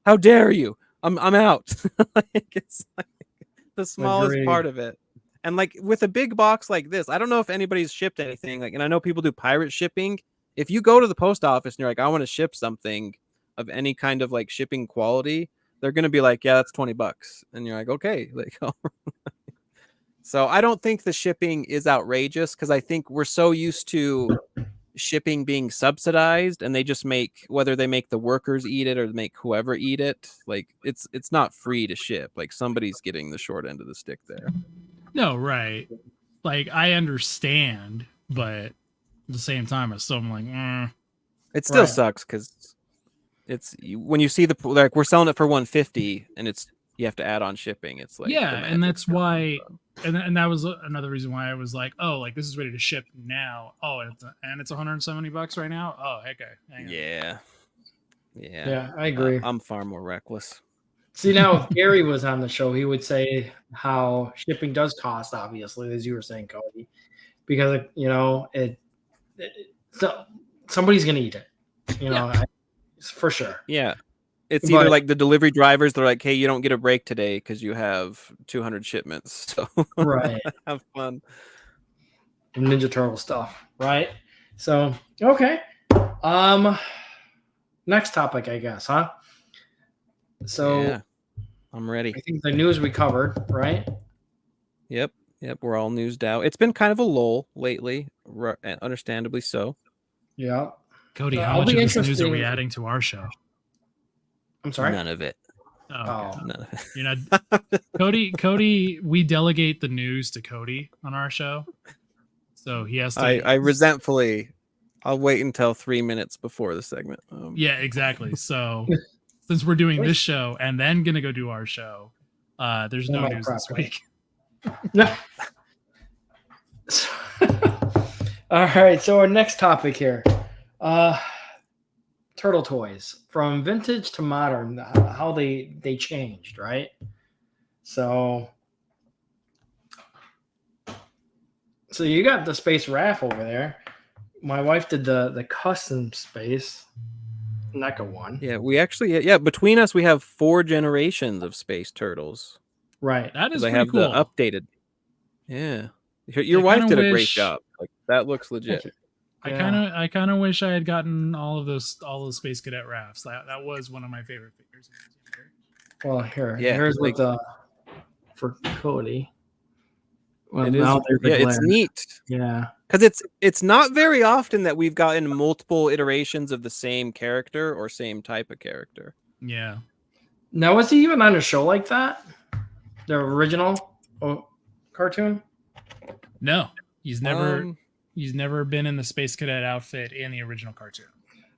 How dare you? I'm out. Like it's like the smallest Agreed. part of it. And like with a big box like this, I don't know if anybody's shipped anything. Like, and I know people do pirate shipping. If you go to the post office and you're like, I want to ship something of any kind of like shipping quality, they're gonna be like, yeah, that's $20. And you're like, okay. Like, so I don't think the shipping is outrageous because I think we're so used to shipping being subsidized, and they just make, whether they make the workers eat it or make whoever eat it, like it's not free to ship. Like somebody's getting the short end of the stick there. No, right. Like I understand, but at the same time, I'm like, It still Right. sucks because it's when you see the like we're selling it for 150 and it's you have to add on shipping. It's like yeah, the and magic. that's why, and that was another reason why I was like, oh, like this is ready to ship now. Oh, and it's $170 right now. Oh, okay, hang on. Yeah. Yeah, I agree. I'm far more reckless. See, now if Gary was on the show, he would say how shipping does cost, obviously, as you were saying, Cody, because so somebody's gonna eat it, for sure. Yeah. It's But- either like the delivery drivers, they're like, hey, you don't get a break today because you have 200 shipments. So Right. have fun. Ninja Turtle stuff, right? So okay. Next topic, I guess, huh? So Yeah, I'm ready. I think the news we covered, right? Yep. We're all newsed out. It's been kind of a lull lately, understandably so. Yeah. Cody, I'll how much be of this news are we interesting- adding to our show? I'm sorry. None of it. Oh, okay. Oh. None of it. You're not Cody. We delegate the news to Cody on our show, so he has to. I resentfully, I'll wait until 3 minutes before the segment. Yeah, exactly. So since we're doing this show and then gonna go do our show, there's no Oh, my news this property. week. No. All right. So our next topic here, turtle toys from vintage to modern, how they changed, right? So you got the Space Raff over there. My wife did the custom Space NECA one. Yeah, we actually, between us, we have 4 generations of space turtles. Right. That is They pretty have cool. the updated. Yeah. Your I wife kinda did a great wish- job. Like that looks legit. I kind of wish I had gotten all those Space Cadet rafts. That was one of my favorite figures. Well, here's like- what for Cody. Well, It is, now there's the it's glare. neat. Yeah. Because it's not very often that we've gotten multiple iterations of the same character or same type of character. Yeah. Now, was he even on a show like that? The original cartoon? No, he's never Um, been in the Space Cadet outfit in the original cartoon.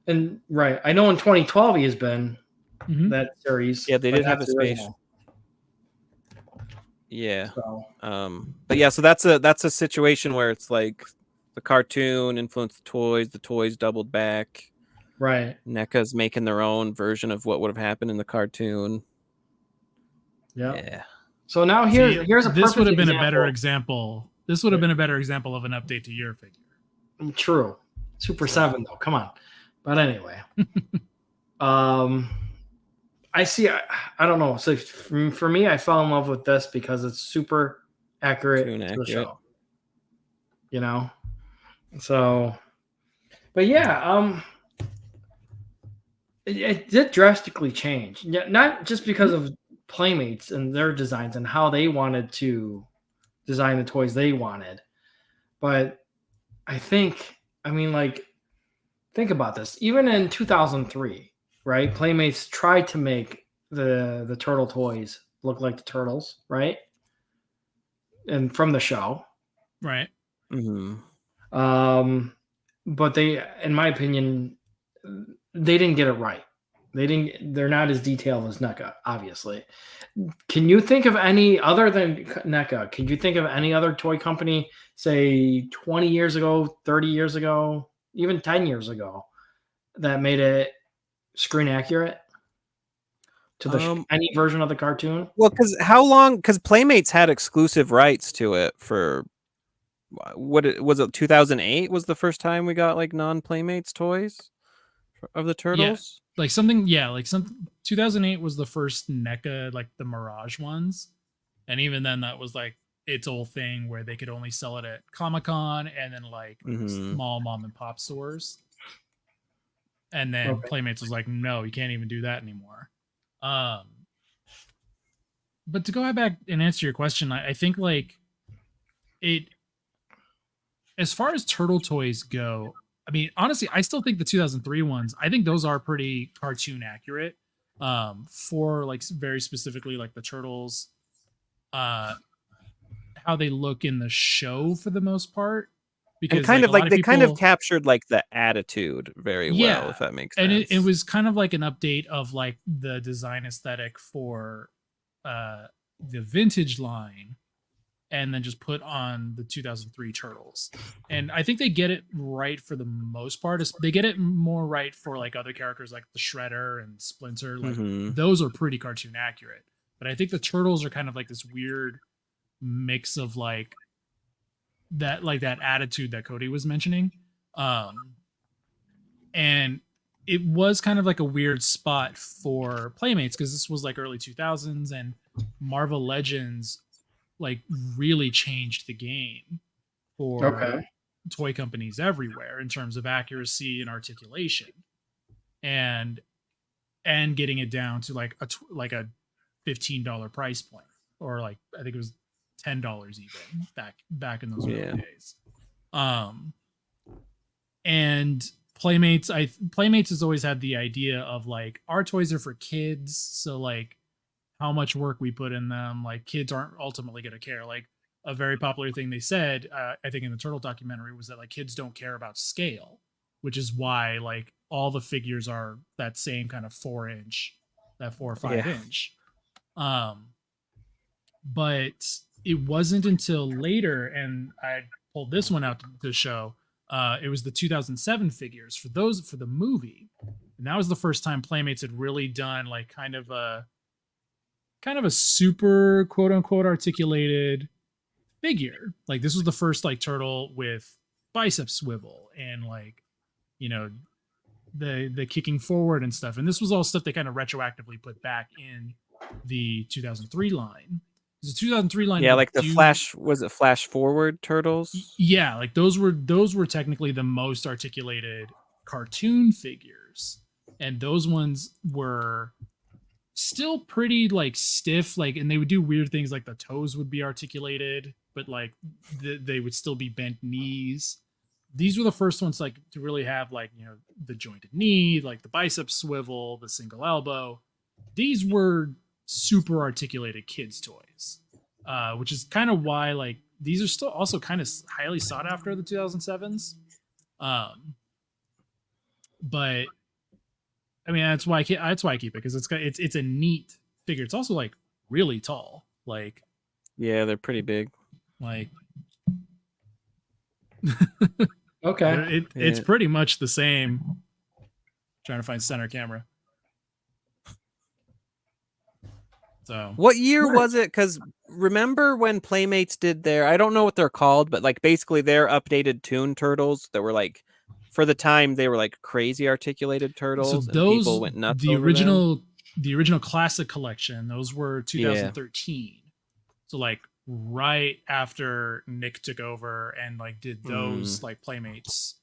And right, I know in 2012 he has been Mhm. that series. Yeah, they but did have not a the space. original, Yeah. So But yeah, so that's a situation where it's like the cartoon influenced the toys doubled back. right. NECA's making their own version of what would have happened in the cartoon. Yeah. Yeah. So now See, here's a this would have perfect been a better example. example. This would have been a better example of an update to your figure. True. Super 7 though. Come on. But anyway. I see. I don't know. So for me, I fell in love with this because it's super accurate Tune to the accurate. show. You know. So, but yeah, it did drastically change. Yeah, not just because of Playmates and their designs and how they wanted to design the toys they wanted. But I think, I mean, like, think about this. Even in 2003, right? Playmates tried to make the turtle toys look like the turtles, right? And from the show. Right. Mhm. But they, in my opinion, they didn't get it right. They're not as detailed as NECA, obviously. Can you think of any other than NECA? Can you think of any other toy company, say 20 years ago, 30 years ago, even 10 years ago, that made it screen accurate to the any version of the cartoon? Well, because how long? Because Playmates had exclusive rights to it for was it 2008 was the first time we got like non-Playmates toys of the turtles? Like something, yeah, like some 2008 was the first NECA, like the Mirage ones. And even then that was like its whole thing where they could only sell it at Comic-Con and then like small mom and pop stores. And then Playmates was like, no, you can't even do that anymore. But to go back and answer your question, I think like it, as far as turtle toys go, I mean, honestly, I still think the 2003 ones, I think those are pretty cartoon accurate. For like very specifically like the turtles, how they look in the show for the most part. Because and kind like, of like they people, kind of captured like the attitude very well, if that makes sense. And it was kind of like an update of like the design aesthetic for the vintage line, and then just put on the 2003 turtles. And I think they get it right for the most part. They get it more right for like other characters like the Shredder and Splinter. Like those are pretty cartoon accurate. But I think the turtles are kind of like this weird mix of like that attitude that Cody was mentioning. And it was kind of like a weird spot for Playmates because this was like early 2000s and Marvel Legends like really changed the game for toy companies everywhere in terms of accuracy and articulation, and getting it down to like a $15 price point, or like I think it was $10 even back in those early days. And Playmates has always had the idea of like our toys are for kids, so like how much work we put in them, like kids aren't ultimately going to care. Like a very popular thing they said, I think in the turtle documentary, was that like kids don't care about scale, which is why like all the figures are that same kind of 4-inch, that 4 or 5 inch. But it wasn't until later, and I pulled this one out to show, it was the 2007 figures for the movie. And that was the first time Playmates had really done like kind of a super quote unquote articulated figure. Like this was the first like turtle with bicep swivel and like, you know, the kicking forward and stuff. And this was all stuff they kind of retroactively put back in the 2003 line. The 2003 line, like the flash forward turtles? Yeah, like those were technically the most articulated cartoon figures, and those ones were still pretty like stiff, like, and they would do weird things like the toes would be articulated, but like they would still be bent knees. These were the first ones like to really have like, you know, the jointed knee, like the bicep swivel, the single elbow. These were super articulated kids toys, which is kind of why like these are still also kind of highly sought after, the 2007s. But I mean, that's why I keep it, because it's a neat figure. It's also like really tall. Like, yeah, they're pretty big. Like, it's pretty much the same. Trying to find center camera. So, what year was it? Because remember when Playmates did their, I don't know what they're called, but like basically their updated Toon Turtles that were like, for the time they were like crazy articulated turtles, so those, and people went nuts the over original them. The original classic collection, those were 2013. So like right after Nick took over and like did those like Playmates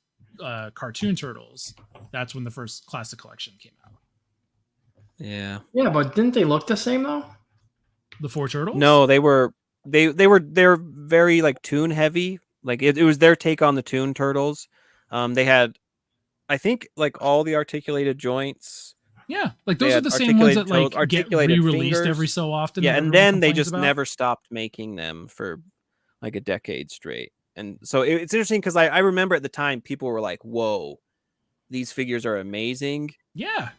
cartoon turtles, that's when the first classic collection came out. Yeah, but didn't they look the same though? The 4 turtles? No, they were they're very like Toon heavy. Like it was their take on the Toon Turtles. They had, I think, like all the articulated joints. Yeah, like They those are had the same ones articulated that toes, like get articulated re-released every fingers. so often. Yeah, that and everyone then they complains just about. never stopped making them for like a decade straight. And so it's interesting because I remember at the time people were like, "Whoa, these figures are amazing." Yeah,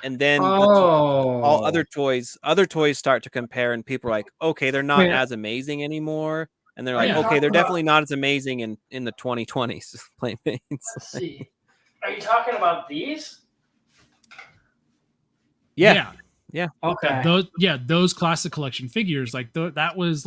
And then all Oh, other toys start to compare, and people are like, "Okay, they're not wait, as amazing anymore." And they're are like, you yeah, "Okay, they're talking about? definitely not as amazing in the 2020s Playmates." Let's see. Are you talking about these? Yeah, yeah. yeah, Okay. Those classic collection figures, like that was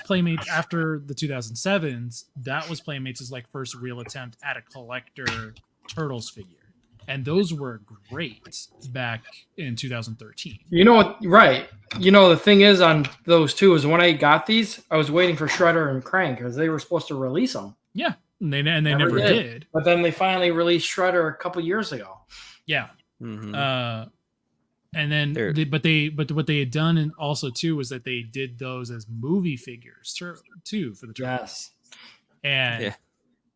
Playmates after the 2007s. That was Playmates' like first real attempt at a collector Turtles figure, and those were great back in 2013. You know what? Right. You know the thing is on those two is when I got these, I was waiting for Shredder and Crank because they were supposed to release them. Yeah, and they Never never did. did. But then they finally released Shredder a couple years ago. Yeah. hmm And then They're but what they had done and also too was that they did those as movie figures too for the Turtles. Yes. And yeah,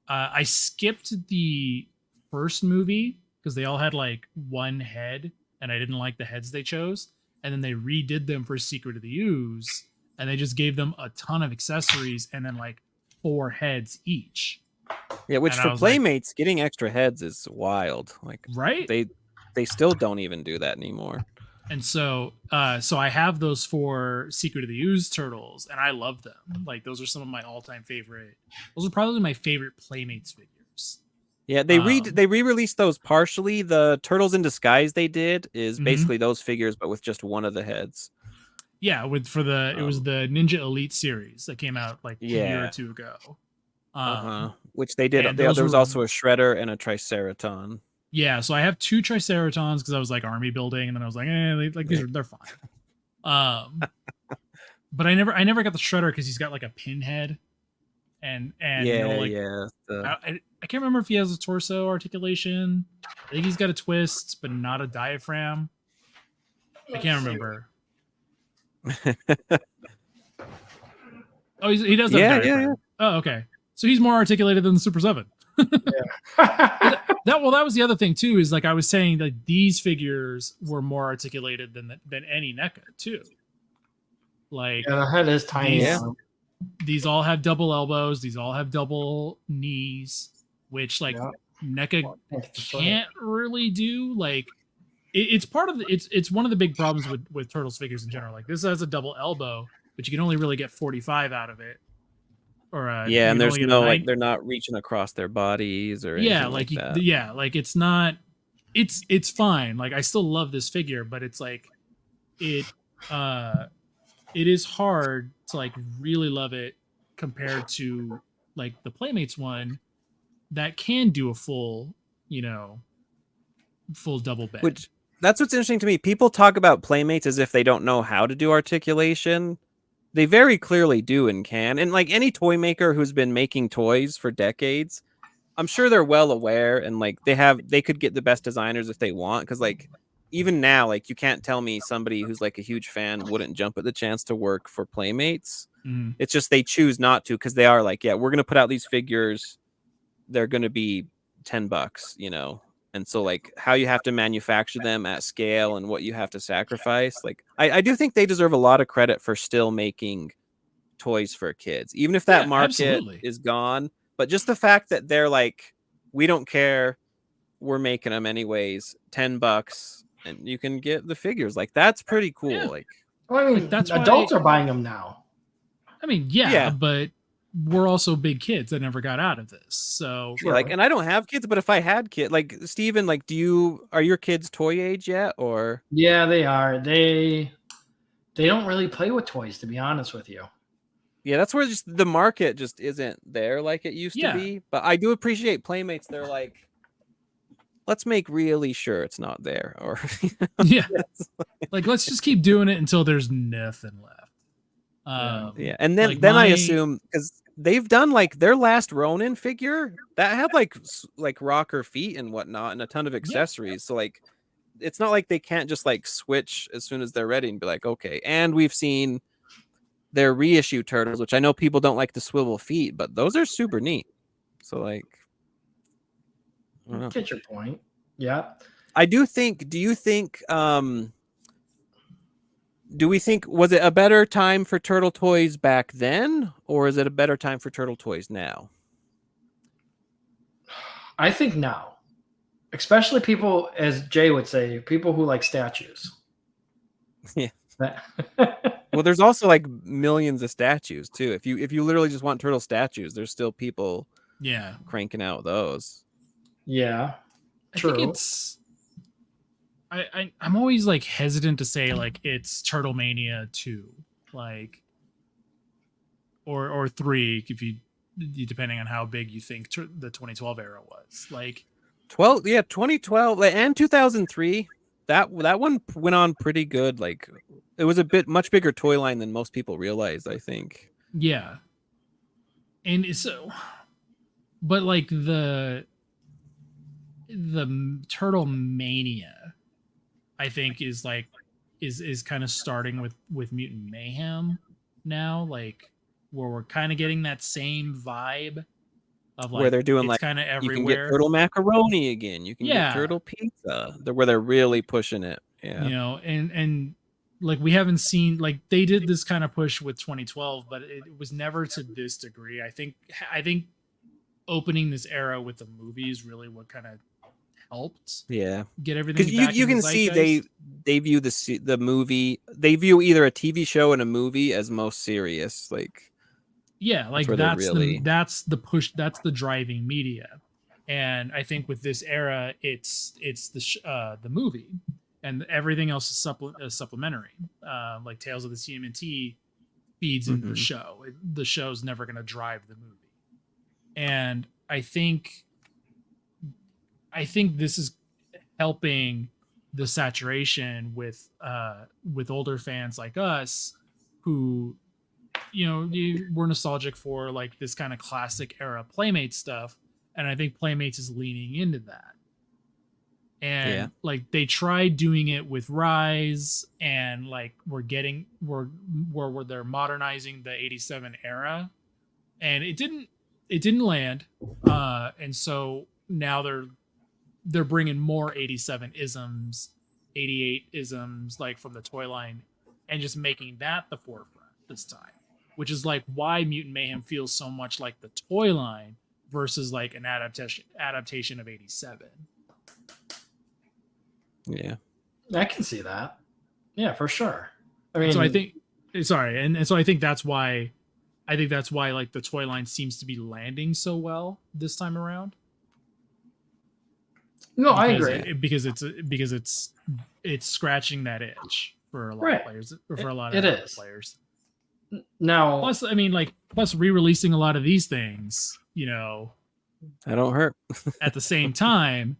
I skipped the first movie because they all had like one head, and I didn't like the heads they chose. And then they redid them for Secret of the Ooze, and they just gave them a ton of accessories and then like 4 heads each. yeah. Which And I for was like, Playmates, getting extra heads is wild. Like right? they still don't even do that anymore. And so so I have those 4 Secret of the Ooze turtles, and I love them. Like those are some of my all-time favorite. Those are probably my favorite Playmates figures. Yeah, they re-released those partially. The Turtles in Disguise they did is Mhm. basically those figures, but with just one of the heads. Yeah, it was Um, the Ninja Elite series that came out like a year or yeah, 2 ago. which they did. And those There was were also a Shredder and a Triceraton. yeah. So I have 2 Triceratons because I was like army building, and then I was like, they're fine. But I never got the Shredder because he's got like a pinhead, and no Yeah, like yeah. I can't remember if he has a torso articulation. I think he's got a twist, but not a diaphragm. I can't remember. Oh, he does have a Yeah, diaphragm. yeah, yeah. Oh, okay. So he's more articulated than the Super 7. Yeah. That was the other thing too, is like I was saying that these figures were more articulated than any NECA too. Like Yeah, the head is tiny. these Yeah. these all have double elbows, these all have double knees, which like Yeah. NECA can't really do. Like it's part of it's one of the big problems with Turtles figures in general. Like this has a double elbow, but you can only really get 45 out of it, or Yeah, you and can there's only get a no like 9. they're not reaching across their bodies or Yeah, anything like that. yeah, like it's not. It's fine. Like I still love this figure, but it's like it uh it is hard to like really love it compared to like the Playmates one that can do a full, full double bend. Which that's what's interesting to me. People talk about Playmates as if they don't know how to do articulation. They very clearly do and can. And like any toy maker who's been making toys for decades, I'm sure they're well aware, and like they could get the best designers if they want, because like even now, like you can't tell me somebody who's like a huge fan wouldn't jump at the chance to work for Playmates. Mhm. It's just they choose not to because they are like, yeah, we're gonna put out these figures, they're gonna be $10, and so like how you have to manufacture them at scale and what you have to sacrifice. Like I do think they deserve a lot of credit for still making toys for kids, even if that Yeah, market absolutely. is gone. But just the fact that they're like, we don't care, we're making them anyways, $10, and you can get the figures. Like that's pretty cool. Yeah. Like, Well, I Like mean, that's adults why are buying them now. I mean, yeah, yeah, but we're also big kids that never got out of this. So yeah, like, and I don't have kids, but if I had kids, like Steven, like, are your kids toy age yet, or? Yeah, they are. They don't really play with toys, to be honest with you. Yeah, that's where just the market just isn't there like it used to yeah, be. But I do appreciate Playmates. They're like, let's make really sure it's not there, or yeah. Like let's just keep doing it until there's nothing left. yeah. And then Like I assume, because they've done like their last Ronin figure that had like rocker feet and whatnot and a ton of accessories. So like it's not like they can't just like switch as soon as they're ready and be like, okay. And we've seen their reissue turtles, which I know people don't like the swivel feet, but those are super neat. So like, I don't know. Get your point. Yeah. I do think. Do we think was it a better time for turtle toys back then, or is it a better time for turtle toys now? I think now, especially people, as Jay would say, people who like statues. Yeah. That- Well, there's also like millions of statues too. If you literally just want turtle statues, there's still people Yeah. cranking out those. yeah. I True. think it's I'm always like hesitant to say like it's Turtle Mania 2, like or 3 if you depending on how big you think the 2012 era was. Like 2012 and 2003. That one went on pretty good. Like it was a bit much bigger toy line than most people realized, I think. yeah. And so but like the Turtle Mania I think is like is kind of starting with Mutant Mayhem now, like where we're kind of getting that same vibe of like Where they're doing it's like kind of you can get everywhere. turtle macaroni again. You can get Yeah, turtle pizza. Where they're really pushing it. Yeah. you know, and like we haven't seen like they did this kind of push with 2012, but it was never to this degree. I think opening this era with the movies really what kind of helped Yeah. get everything Because back you in the can see they zeitgeist. view the movie, they view either a TV show and a movie as most serious. Like Yeah, that's like where they're really that's the push, that's the driving media. And I think with this era it's the movie and everything else is supplementary. Like Tales of the TMNT feeds into the Mhm. show. The show's never going to drive the movie. And I think this is helping the saturation with older fans like us who we're nostalgic for like this kind of classic era Playmate stuff, and I think Playmates is leaning into that. And Yeah. like they tried doing it with Rise, and like where they're modernizing the 87 era, and it didn't land. And so now they're bringing more 87 isms, 88 isms like from the toy line, and just making that the forefront this time, which is like why Mutant Mayhem feels so much like the toy line versus like an adaptation of 87. Yeah. I can see that. Yeah, for sure. I And mean, so I think sorry, and so I think that's why like the toy line seems to be landing so well this time around. no, I Because agree. because it's scratching that itch for a lot Right. of players, or for a lot It of is. players. Now, Plus, I mean, like, re-releasing a lot of these things, That don't hurt. at the same time,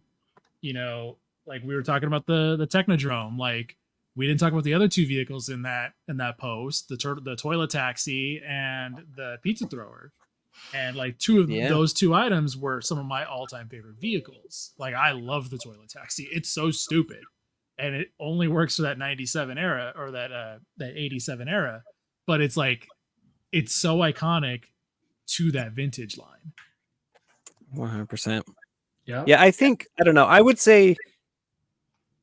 like we were talking about the Technodrome, like we didn't talk about the other two vehicles in that post, the toilet taxi and the pizza thrower. And like two of Yeah. those two items were some of my all-time favorite vehicles. Like I love the toilet taxi. It's so stupid. And it only works for that 97 era or that 87 era, but it's like it's so iconic to that vintage line. 100%. yeah, Yeah, I think I don't know. I would say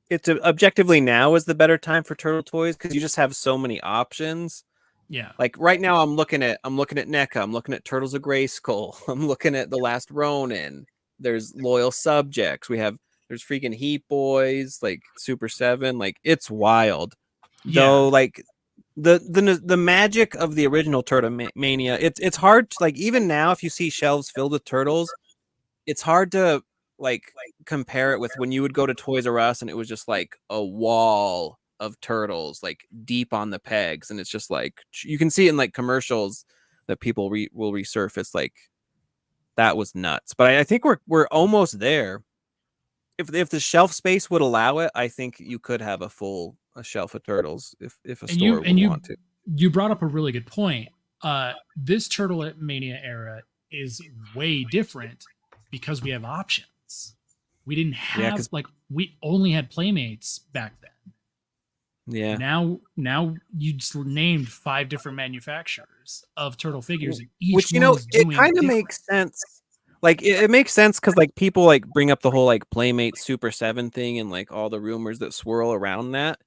it's objectively now is the better time for turtle toys because you just have so many options. Yeah. Like right now, I'm looking at NECA. I'm looking at Turtles of Grayskull. I'm looking at The Last Ronin. There's Loyal Subjects. There's freaking Heat Boys, like Super 7. Like it's wild. Yeah. Though, like the magic of the original Turtle Mania. It's hard to, like even now if you see shelves filled with turtles, it's hard to like compare it with when you would go to Toys R Us and it was just like a wall of turtles like deep on the pegs, and it's just like you can see it in like commercials that people will resurface. Like that was nuts. But I think we're almost there. If the shelf space would allow it, I think you could have a shelf of turtles if a And store would want to. you brought up a really good point. This Turtle Mania era is way different because we have options. We didn't have we only had Playmates back then. Yeah. Now you just named 5 different manufacturers of turtle figures, and each Which, one is it doing kind of different. makes sense. Like it makes sense because like people like bring up the whole like Playmate Super 7 thing and like all the rumors that swirl around that.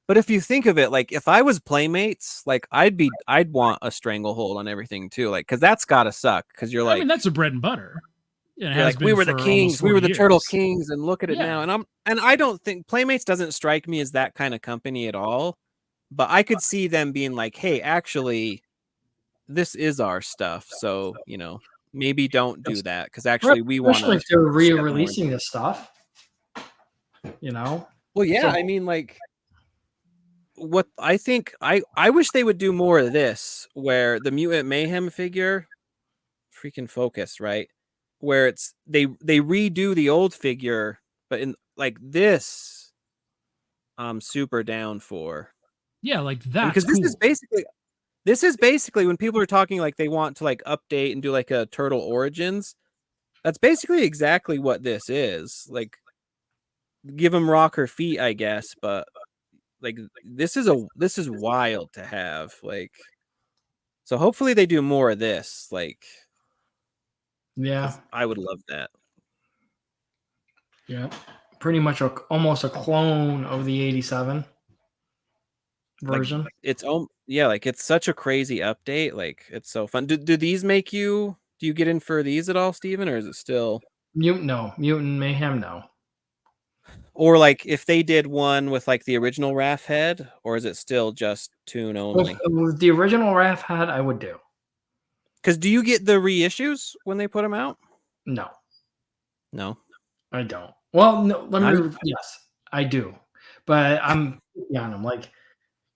But if you think of it, like if I was Playmates, like I'd want a stranglehold on everything too, like because that's gotta suck. Because I mean, that's a bread and butter. And it you're has like, we been were the for almost kings, we 40 were the turtle years. kings, and look at it now. Yeah. And I don't think Playmates doesn't strike me as that kind of company at all. But I could see them being like, hey, actually, this is our stuff. So, maybe don't do that because actually we want Especially to if they're shove more. re-releasing this stuff, Well, yeah, So I mean, like, what I think I wish they would do more of this, where the Mutant Mayhem figure, freaking focus, right? Where it's they redo the old figure, but in like this, I'm super down for. Yeah, like And that's because cool. this is basically when people are talking like they want to like update and do like a Turtle Origins. That's basically exactly what this is. Like, give them rocker feet, I guess, but like this is wild to have. Like, so hopefully they do more of this. Like, yeah, because I would love that. yeah, pretty much almost a clone of the '87 version. Like like it's such a crazy update. Like, it's so fun. Do these make you? Do you get in for these at all, Steven, or is it still? Mutant Mayhem, no. Or like if they did one with like the original RAF head, or is it still just tune only? With the original RAF head, I would do. Because do you get the reissues when they put them out? No, No. I don't. Well, no, Not yes, I do, but I'm on them. Like,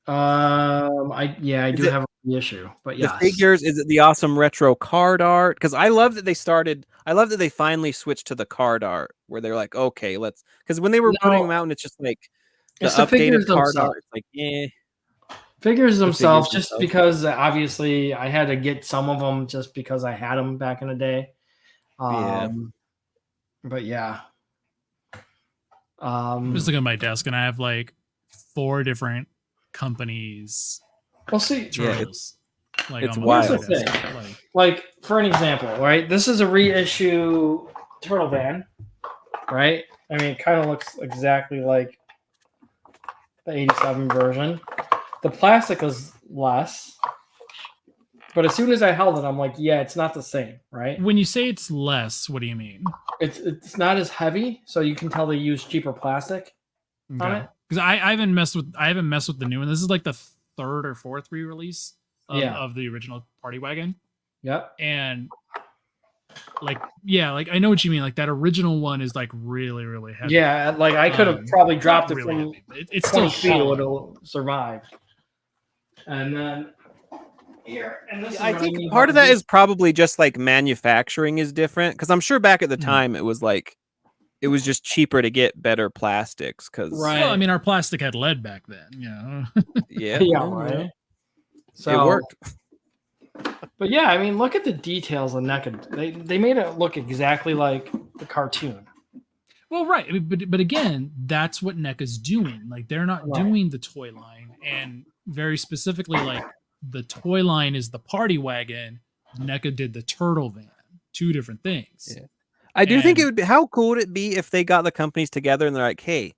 I Is do it have a reissue, but the yes, figures? Is it the awesome retro card art? Because I love that I love that they finally switched to the card art where they're like, okay, let's. Because when they were putting no, them out and it's just like the it's the updated figures card themselves. art, it's like, eh. Figures The figures themselves, just themselves. because obviously I had to get some of them just because I had them back in the day. Yeah. But yeah. I'm just looking at my desk and I have like 4 different companies We'll see. turtles. Like it's on Here's my the wild. thing. Like, for an example, right? This is a reissue Turtle Van, right? I mean, it kind of looks exactly like the '87 version. The plastic is less, but as soon as I held it, I'm like, yeah, it's not the same, right? When you say it's less, what do you mean? It's not as heavy, so you can tell they use cheaper plastic on it. Because I haven't messed with the new one. This is like the 3rd or 4th re-release of the original Party Wagon. Yep. And like, yeah, like I know what you mean. Like that original one is like really, really heavy. Yeah, like I could have probably dropped it really from heavy, but it's still 20 feet, it would hollow. have survived. And then here, and this is I what think mean part about of that the- is probably just like manufacturing is different. Because I'm sure back at the time it was like it was just cheaper to get better plastics. Because Right. Well, I mean, our plastic had lead back then. yeah, yeah, right. So it worked. But yeah, I mean, look at the details on NECA. They made it look exactly like the cartoon. Well, right, I mean, but again, that's what NECA's doing. Like they're not doing the toy line, and very specifically, like the toy line is the Party Wagon. NECA did the Turtle Van. 2 different things. Yeah. I do think it would be. How cool would it be if they got the companies together and they're like, "Hey,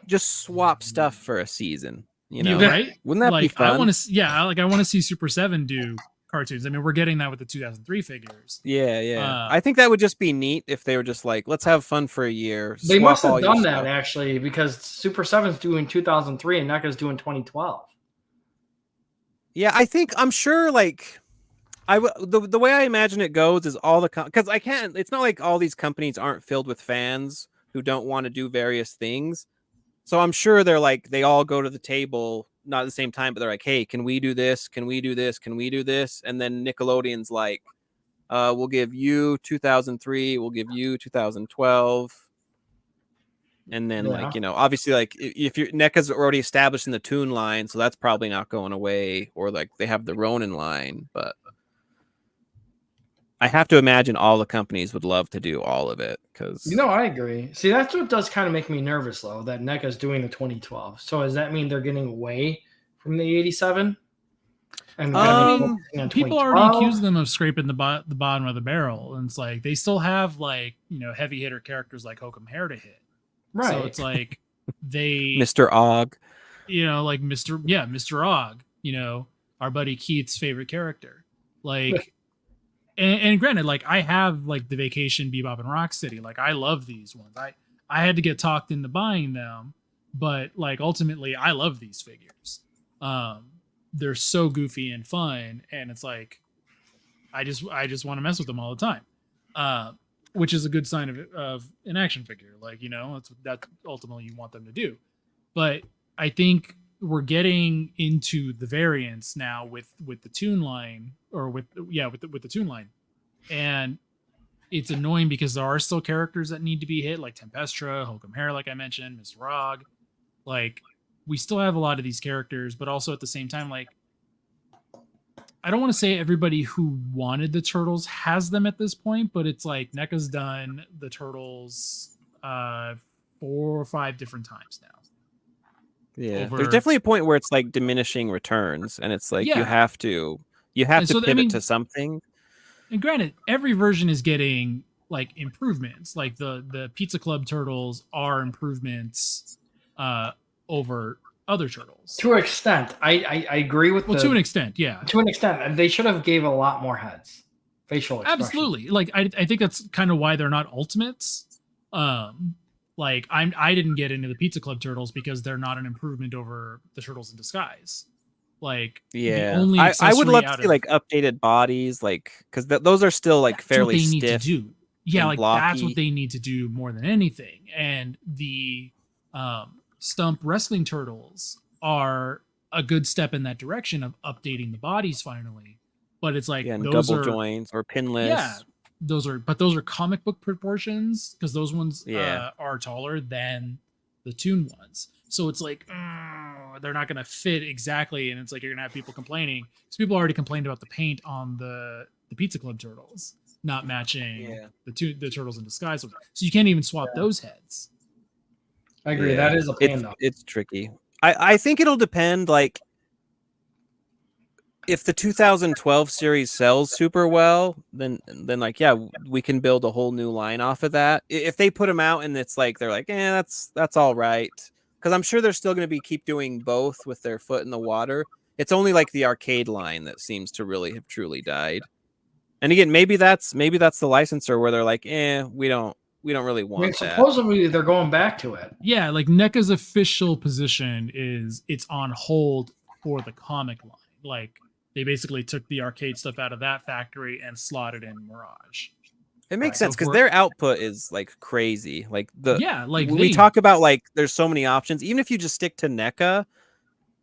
just swap stuff for a season." Right? Wouldn't that be fun? I want to, I want to see Super 7 do cartoons. I mean, we're getting that with the 2003 figures. Yeah. I think that would just be neat if they were just like, "Let's have fun for a year." They must have all your done that stuff. actually, because Super 7's doing 2003 and NECA's doing 2012. Yeah, I'm sure like the way I imagine it goes is all the because I can't. It's not like all these companies aren't filled with fans who don't want to do various things. So I'm sure they're like they all go to the table not at the same time, but they're like, "Hey, can we do this? Can we do this? Can we do this?" And then Nickelodeon's like, "We'll give you 2003. We'll give you 2012." And then like obviously like if your NECA's already established in the Toon line, so that's probably not going away. Or like they have the Ronin line, but. I have to imagine all the companies would love to do all of it because I agree. See, that's what does kind of make me nervous, though, that NECA's doing the 2012. So does that mean they're getting away from the 87 and I going to be mean, focusing on people already 2012? accuse them of scraping the bottom of the barrel, and it's like they still have like heavy hitter characters like Hokum Hair to hit. Right. So it's like they Mr. Og. like Mr. Og, our buddy Keith's favorite character. Like and granted, like I have like the Vacation, Bebop, and Rocksteady. Like I love these ones. I had to get talked into buying them, but like ultimately I love these figures. They're so goofy and fun, and it's like I just want to mess with them all the time. Which is a good sign of an action figure. Like, that's ultimately you want them to do. But I think we're getting into the variants now with the Toon line, or with the Toon line, and it's annoying because there are still characters that need to be hit, like Tempestra, Hokum Hair, like I mentioned, Mr. Rog. Like, we still have a lot of these characters, but also at the same time, like, I don't want to say everybody who wanted the Turtles has them at this point, but it's like NECA's done the Turtles 4 or 5 different times now. Yeah, there's definitely a point where it's like diminishing returns, and it's like you have to pivot to something. And granted, every version is getting like improvements. Like the Pizza Club Turtles are improvements over other Turtles. To an extent, I agree with. To an extent, yeah. To an extent, they should have gave a lot more heads, facial expressions. Absolutely. Like I think that's kind of why they're not ultimates. Like I didn't get into the Pizza Club Turtles because they're not an improvement over the Turtles in Disguise. Like I would love to see like updated bodies, like because those are still like fairly stiff. Need to do. Yeah, like blocky. That's what they need to do more than anything. And the Stump Wrestling Turtles are a good step in that direction of updating the bodies finally. But it's like those double joints or pinless. Yeah, those are comic book proportions, because those ones are taller than the Toon ones. So it's like they're not going to fit exactly, and it's like you're going to have people complaining, because people already complained about the paint on the Pizza Club Turtles not matching the Turtles in Disguise. So you can't even swap those heads. I agree. Yeah. That is a pain, though. It's tricky. I think it'll depend, like, if the 2012 series sells super well, then like, yeah, we can build a whole new line off of that. If they put them out and it's like, they're like, that's all right. Because I'm sure they're still going to keep doing both with their foot in the water. It's only like the arcade line that seems to really have truly died. And again, maybe that's the licensor where they're like, we don't really want that. Supposedly they're going back to it. Yeah, like NECA's official position is it's on hold for the comic line. Like, they basically took the arcade stuff out of that factory and slotted in Mirage. It makes sense because their output is like crazy. Like we talk about, like, there's so many options. Even if you just stick to NECA,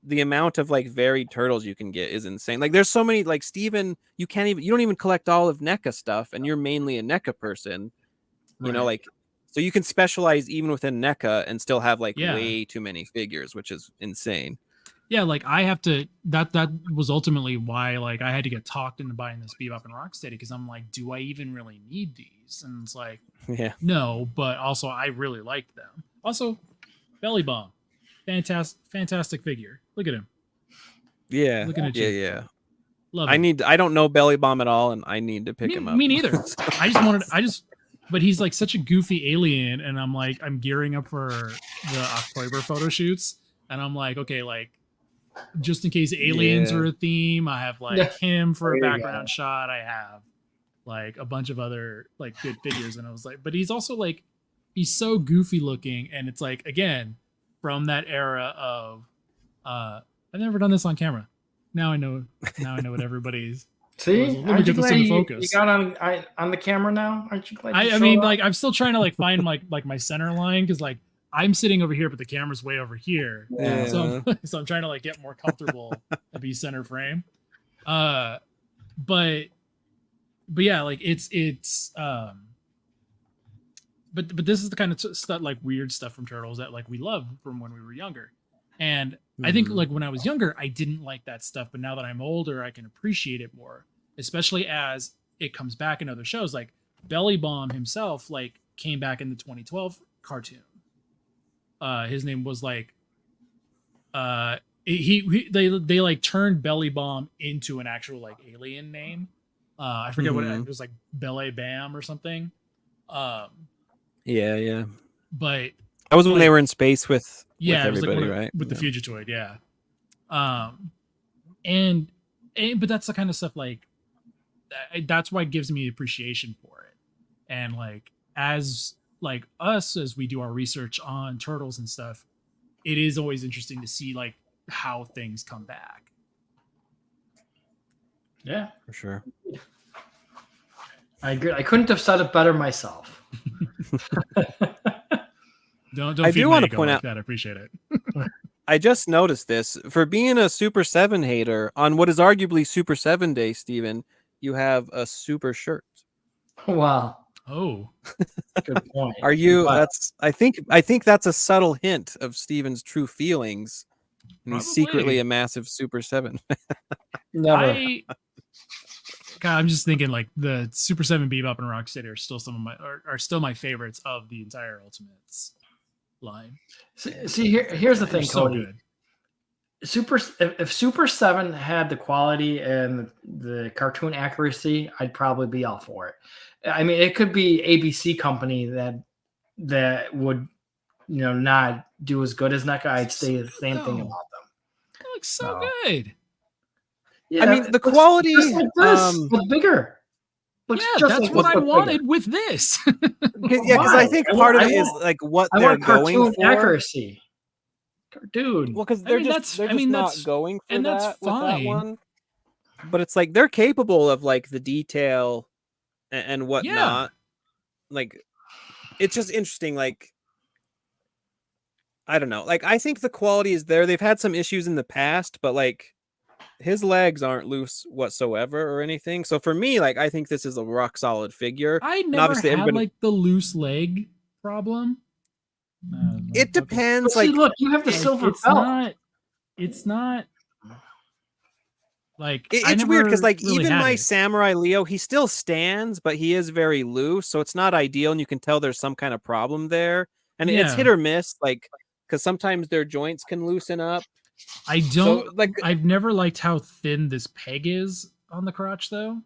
the amount of like varied turtles you can get is insane. Like, there's so many, like, Steven, you don't even collect all of NECA stuff, and you're mainly a NECA person. You know, like, so you can specialize even within NECA and still have like way too many figures, which is insane. Yeah, like I have to. That was ultimately why, like, I had to get talked into buying this Bebop and Rocksteady, because I'm like, do I even really need these? And it's like, no, but also I really liked them. Also, Belly Bomb, fantastic figure. Look at him. Yeah, looking at you. Yeah. Love him. I don't know Belly Bomb at all, and I need to pick him up. Me neither. But he's like such a goofy alien, and I'm gearing up for the October photo shoots, and I'm like, okay, like, just in case aliens are a theme, I have like him for a background shot. I have like a bunch of other like good figures, and I was like, but he's also like, he's so goofy looking, and it's like, again, from that era of I've never done this on camera. Now I know what everybody's. See, let me get this into focus. You got on the camera now. Aren't you glad? I mean, like, I'm still trying to like find like my center line, because like I'm sitting over here, but the camera's way over here. Yeah. So I'm trying to like get more comfortable to be center frame. But yeah, like it's but this is the kind of stuff, like weird stuff from Turtles that like we love from when we were younger. And I think like when I was younger, I didn't like that stuff, but now that I'm older, I can appreciate it more, especially as it comes back in other shows. Like Belly Bomb himself, like came back in the 2012 cartoon. His name was like they like turned Belly Bomb into an actual like alien name. I forget what it was, like Belly Bam or something. Yeah. But that was when like, they were in space with it was everybody, like right? with the Fugitoid, yeah. And but that's the kind of stuff like that's why it gives me appreciation for it. And like as like us as we do our research on turtles and stuff, it is always interesting to see like how things come back. Yeah, For sure. I agree. I couldn't have said it better myself. Don't I feed do my want to ego point like out that. I appreciate it. I just noticed this. For being a Super 7 hater, on what is arguably Super 7 Day, Steven, you have a super shirt. Wow. Oh, Good point. Are you But that's I think that's a subtle hint of Steven's true feelings. And he's secretly probably. a massive Super 7. never. God, I'm just thinking like the Super 7 Bebop and Rocksteady are still are still my favorites of the entire Ultimates line. See here's the They're thing, so Cody. good. If Super 7 had the quality and the cartoon accuracy, I'd probably be all for it. I mean, it could be ABC company that would, not do as good as NECA. I'd say the same thing about them. It looks so good. Yeah, I mean, the it looks quality just like this, but bigger. Looks Yeah, just that's like what this, I but wanted bigger. with this. Yeah, because I think part of it is like what I they're want going cartoon for. accuracy, dude. Well, because I mean, they're that's not going for and that that's with that fine. one. But it's like they're capable of like the detail and whatnot. Like, it's just interesting. Like, I don't know. Like, I think the quality is there. They've had some issues in the past, but like his legs aren't loose whatsoever or anything. So for me, like, I think this is a rock solid figure. I And never obviously had everybody. like the loose leg problem. It depends. But see, Like, look, you have the silver belt. It's not like it's weird because like really even my it. Samurai Leo, he still stands, but he is very loose, so it's not ideal, and you can tell there's some kind of problem there, and it's hit or miss, like because sometimes their joints can loosen up. I've never liked how thin this peg is on the crotch, though.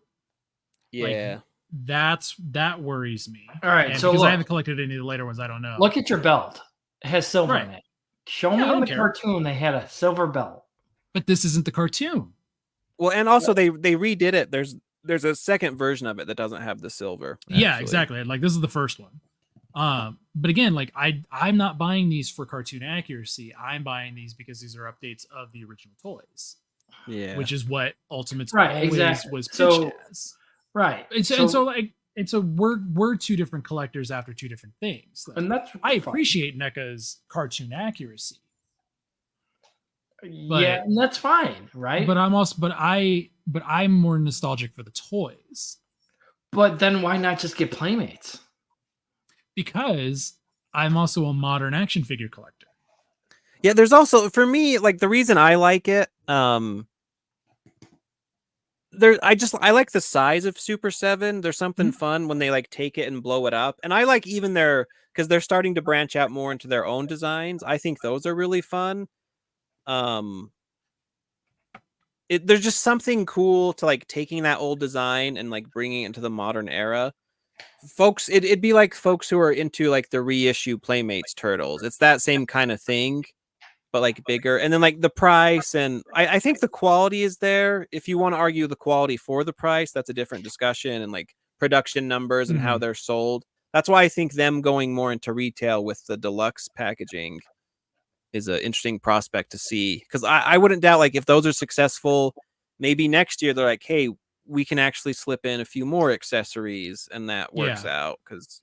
Yeah, that worries me. All right, and so because look, I haven't collected any of the later ones, I don't know. Look at your belt; it has silver in it. Show me in the care. cartoon they had a silver belt. But this isn't the cartoon. Well, and also they redid it. There's a second version of it that doesn't have the silver. Actually. Yeah, exactly. Like this is the first one. But again, like I'm not buying these for cartoon accuracy. I'm buying these because these are updates of the original toys. Yeah, which is what Ultimates always was pitched as. Right. And so we're two different collectors after two different things. And that's I appreciate NECA's cartoon accuracy. Yeah, and that's fine, right? But I'm more nostalgic for the toys. But then why not just get Playmates? Because I'm also a modern action figure collector. Yeah, there's also for me like the reason I like it. I like the size of Super 7. There's something fun when they like take it and blow it up, and I like even because they're starting to branch out more into their own designs. I think those are really fun. There's just something cool to like taking that old design and like bringing it into the modern era. Folks, it'd be like folks who are into like the reissue Playmates Turtles. It's that same kind of thing, but like bigger. And then like the price, and I think the quality is there. If you want to argue the quality for the price, that's a different discussion, and like production numbers and how they're sold. That's why I think them going more into retail with the deluxe packaging is an interesting prospect to see, because I wouldn't doubt like if those are successful, maybe next year they're like, hey, we can actually slip in a few more accessories and that works out, because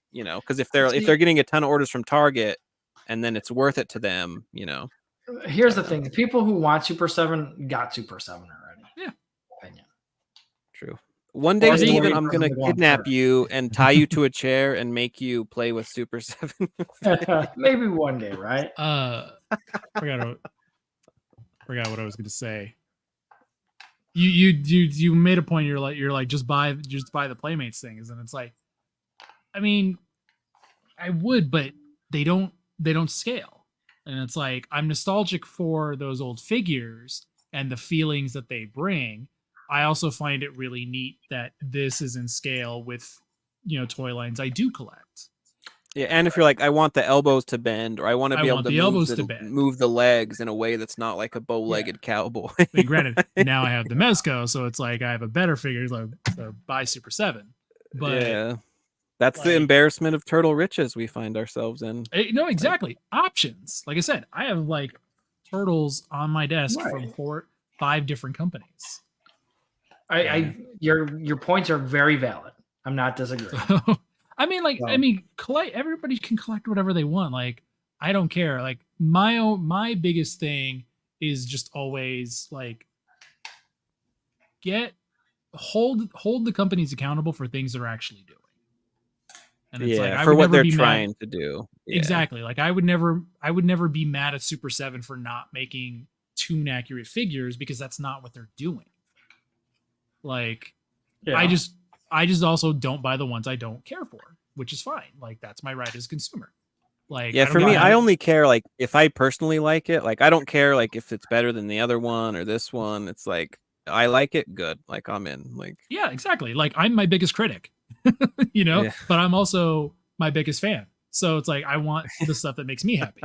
if they're getting a ton of orders from Target and then it's worth it to them. Here's the thing: the people who want Super 7 got Super 7 already. Yeah, opinion. True. One day, Steven, I'm gonna kidnap you and tie you to a chair and make you play with Super 7. Maybe one day, right? Forgot what I was gonna say. you made a point. You're like just buy the Playmates things, and it's like, I mean, I would, but they don't scale, and it's like I'm nostalgic for those old figures and the feelings that they bring. I also find it really neat that this is in scale with toy lines I do collect. Yeah, and if you're like, I want the elbows to bend, or I want to be able to the elbows to bend. move the legs in a way that's not like a bow-legged cowboy. I mean, granted, now I have the Mezco, so it's like I have a better figure, so buy Super 7. But yeah, that's like, the embarrassment of turtle riches we find ourselves in. No, exactly. Options. Like I said, I have like turtles on my desk from 5 different companies. Your points are very valid. I'm not disagreeing. I mean, collect. Everybody can collect whatever they want. Like, I don't care. Like my biggest thing is just always like hold the companies accountable for things they're actually doing. And it's like, for what they're trying to do. Yeah. Exactly. Like I would never be mad at Super 7 for not making tune accurate figures, because that's not what they're doing. Like, I just also don't buy the ones I don't care for, which is fine. Like, that's my right as a consumer. Like, yeah, for me, I only care like if I personally like it. Like, I don't care like if it's better than the other one or this one. It's like, I like it, good. Like, I'm in. Like, yeah, exactly. Like, I'm my biggest critic, but I'm also my biggest fan. So it's like I want the stuff that makes me happy.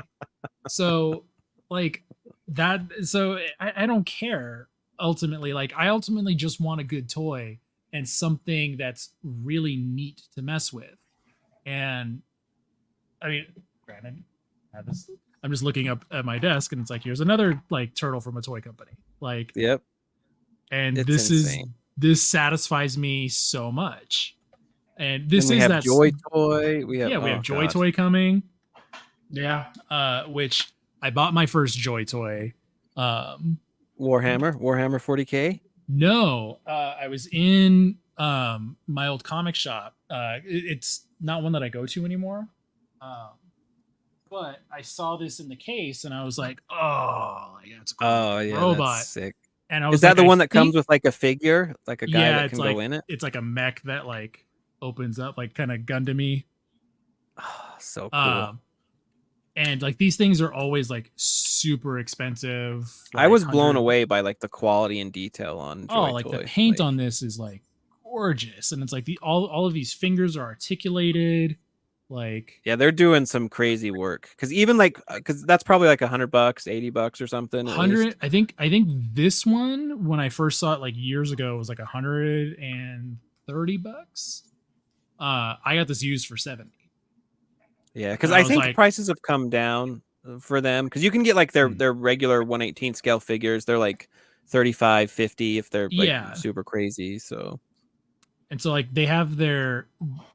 So like that. So I don't care ultimately. Like, I ultimately just want a good toy and something that's really neat to mess with. And I mean, granted, I'm just looking up at my desk, and it's like, here's another like turtle from a toy company. Like, yep. And this satisfies me so much. And this is that Joy Toy. We have Joy Toy coming. Yeah. Which I bought my first Joy Toy. Warhammer 40K. No, I was in my old comic shop. It's not one that I go to anymore. But I saw this in the case, and I was like, "Oh, yeah, it's a cool robot." That's sick. And I was is that the one that comes with like a figure, like a guy that can go in it? It's like a mech that like opens up, like kind of Gundam-y. Oh, so cool. And like these things are always like super expensive. Like, I was blown away by like the quality and detail on Joy Toy. The paint on this is like gorgeous, and it's like all of these fingers are articulated. Like, yeah, they're doing some crazy work, because even like, because that's probably like $100, $80 or something. 100. I think this one, when I first saw it like years ago, was like $130. I got this used for 70. Yeah, because I think prices have come down for them, because you can get like their regular 1/18 scale figures. They're like 35, 50 if they're like super crazy. So. And so like they have their,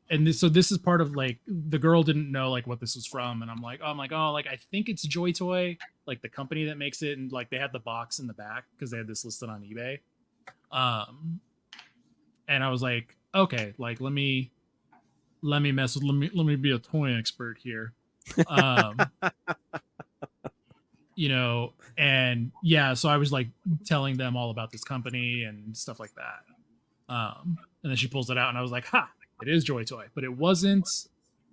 and this is part of like, the girl didn't know like what this was from, and I'm like, I think it's Joy Toy, like the company that makes it, and like they had the box in the back because they had this listed on eBay. And I was like, okay, like let me be a toy expert here. And yeah, so I was like telling them all about this company and stuff like that. And then she pulls it out, and I was like, ha, it is Joy Toy. But it wasn't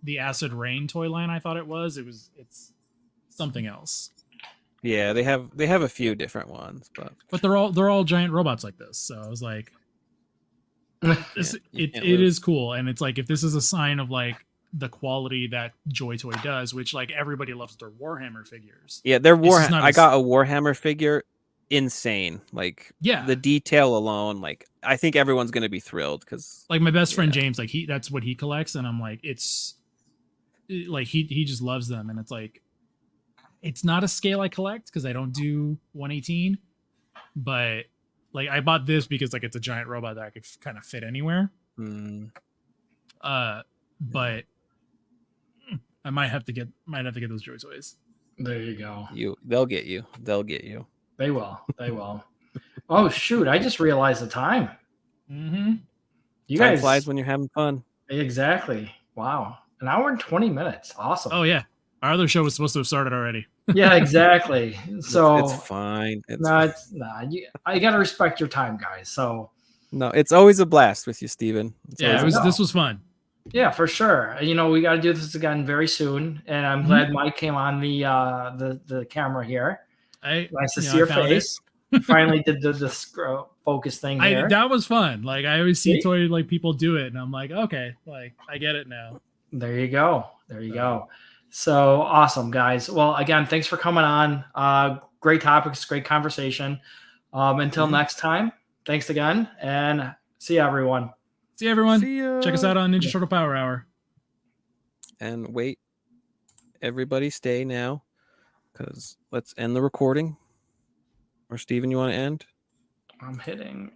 the Acid Rain toy line I thought it was. It's something else. Yeah, they have a few different ones, but they're all giant robots like this. So I was like, it is cool. And it's like, if this is a sign of like the quality that Joy Toy does, which like everybody loves their Warhammer figures. Yeah, their Warhammer. I got a Warhammer figure. Insane. Like, the detail alone, like I think everyone's gonna be thrilled, because like my best friend James, like that's what he collects, and I'm like, like he just loves them, and it's like, it's not a scale I collect because I don't do 1/18, but like I bought this because like it's a giant robot that I could kind of fit anywhere. But I might have to get those Joy Toys. There you go. They'll get you. They will. Oh shoot! I just realized the time. Mm-hmm. You time guys flies when you're having fun. Exactly. Wow, 1 hour and 20 minutes. Awesome. Oh yeah, our other show was supposed to have started already. Yeah, exactly. So It's fine. It's no, fine. it's nah. I gotta respect your time, guys. So No, it's always a blast with you, Steven. It's Yeah, always it a was. no. This was fun. Yeah, for sure. You know, we got to do this again very soon, and I'm Mhm. glad Mike came on the camera here. Nice to see I your found face. Finally did the focus thing here. that was fun. Like I always see See? toy like people do it, and I'm like, okay, like I get it now. There you go. There you So. go. So awesome, guys. Well, again, thanks for coming on. Great topics, great conversation. Until Mhm. next time, thanks again, and see you, everyone. See you, everyone. See ya. Check us out on Ninja Turtle Power Hour. And wait, everybody stay now, because let's end the recording. Or Steven, you want to end? I'm hitting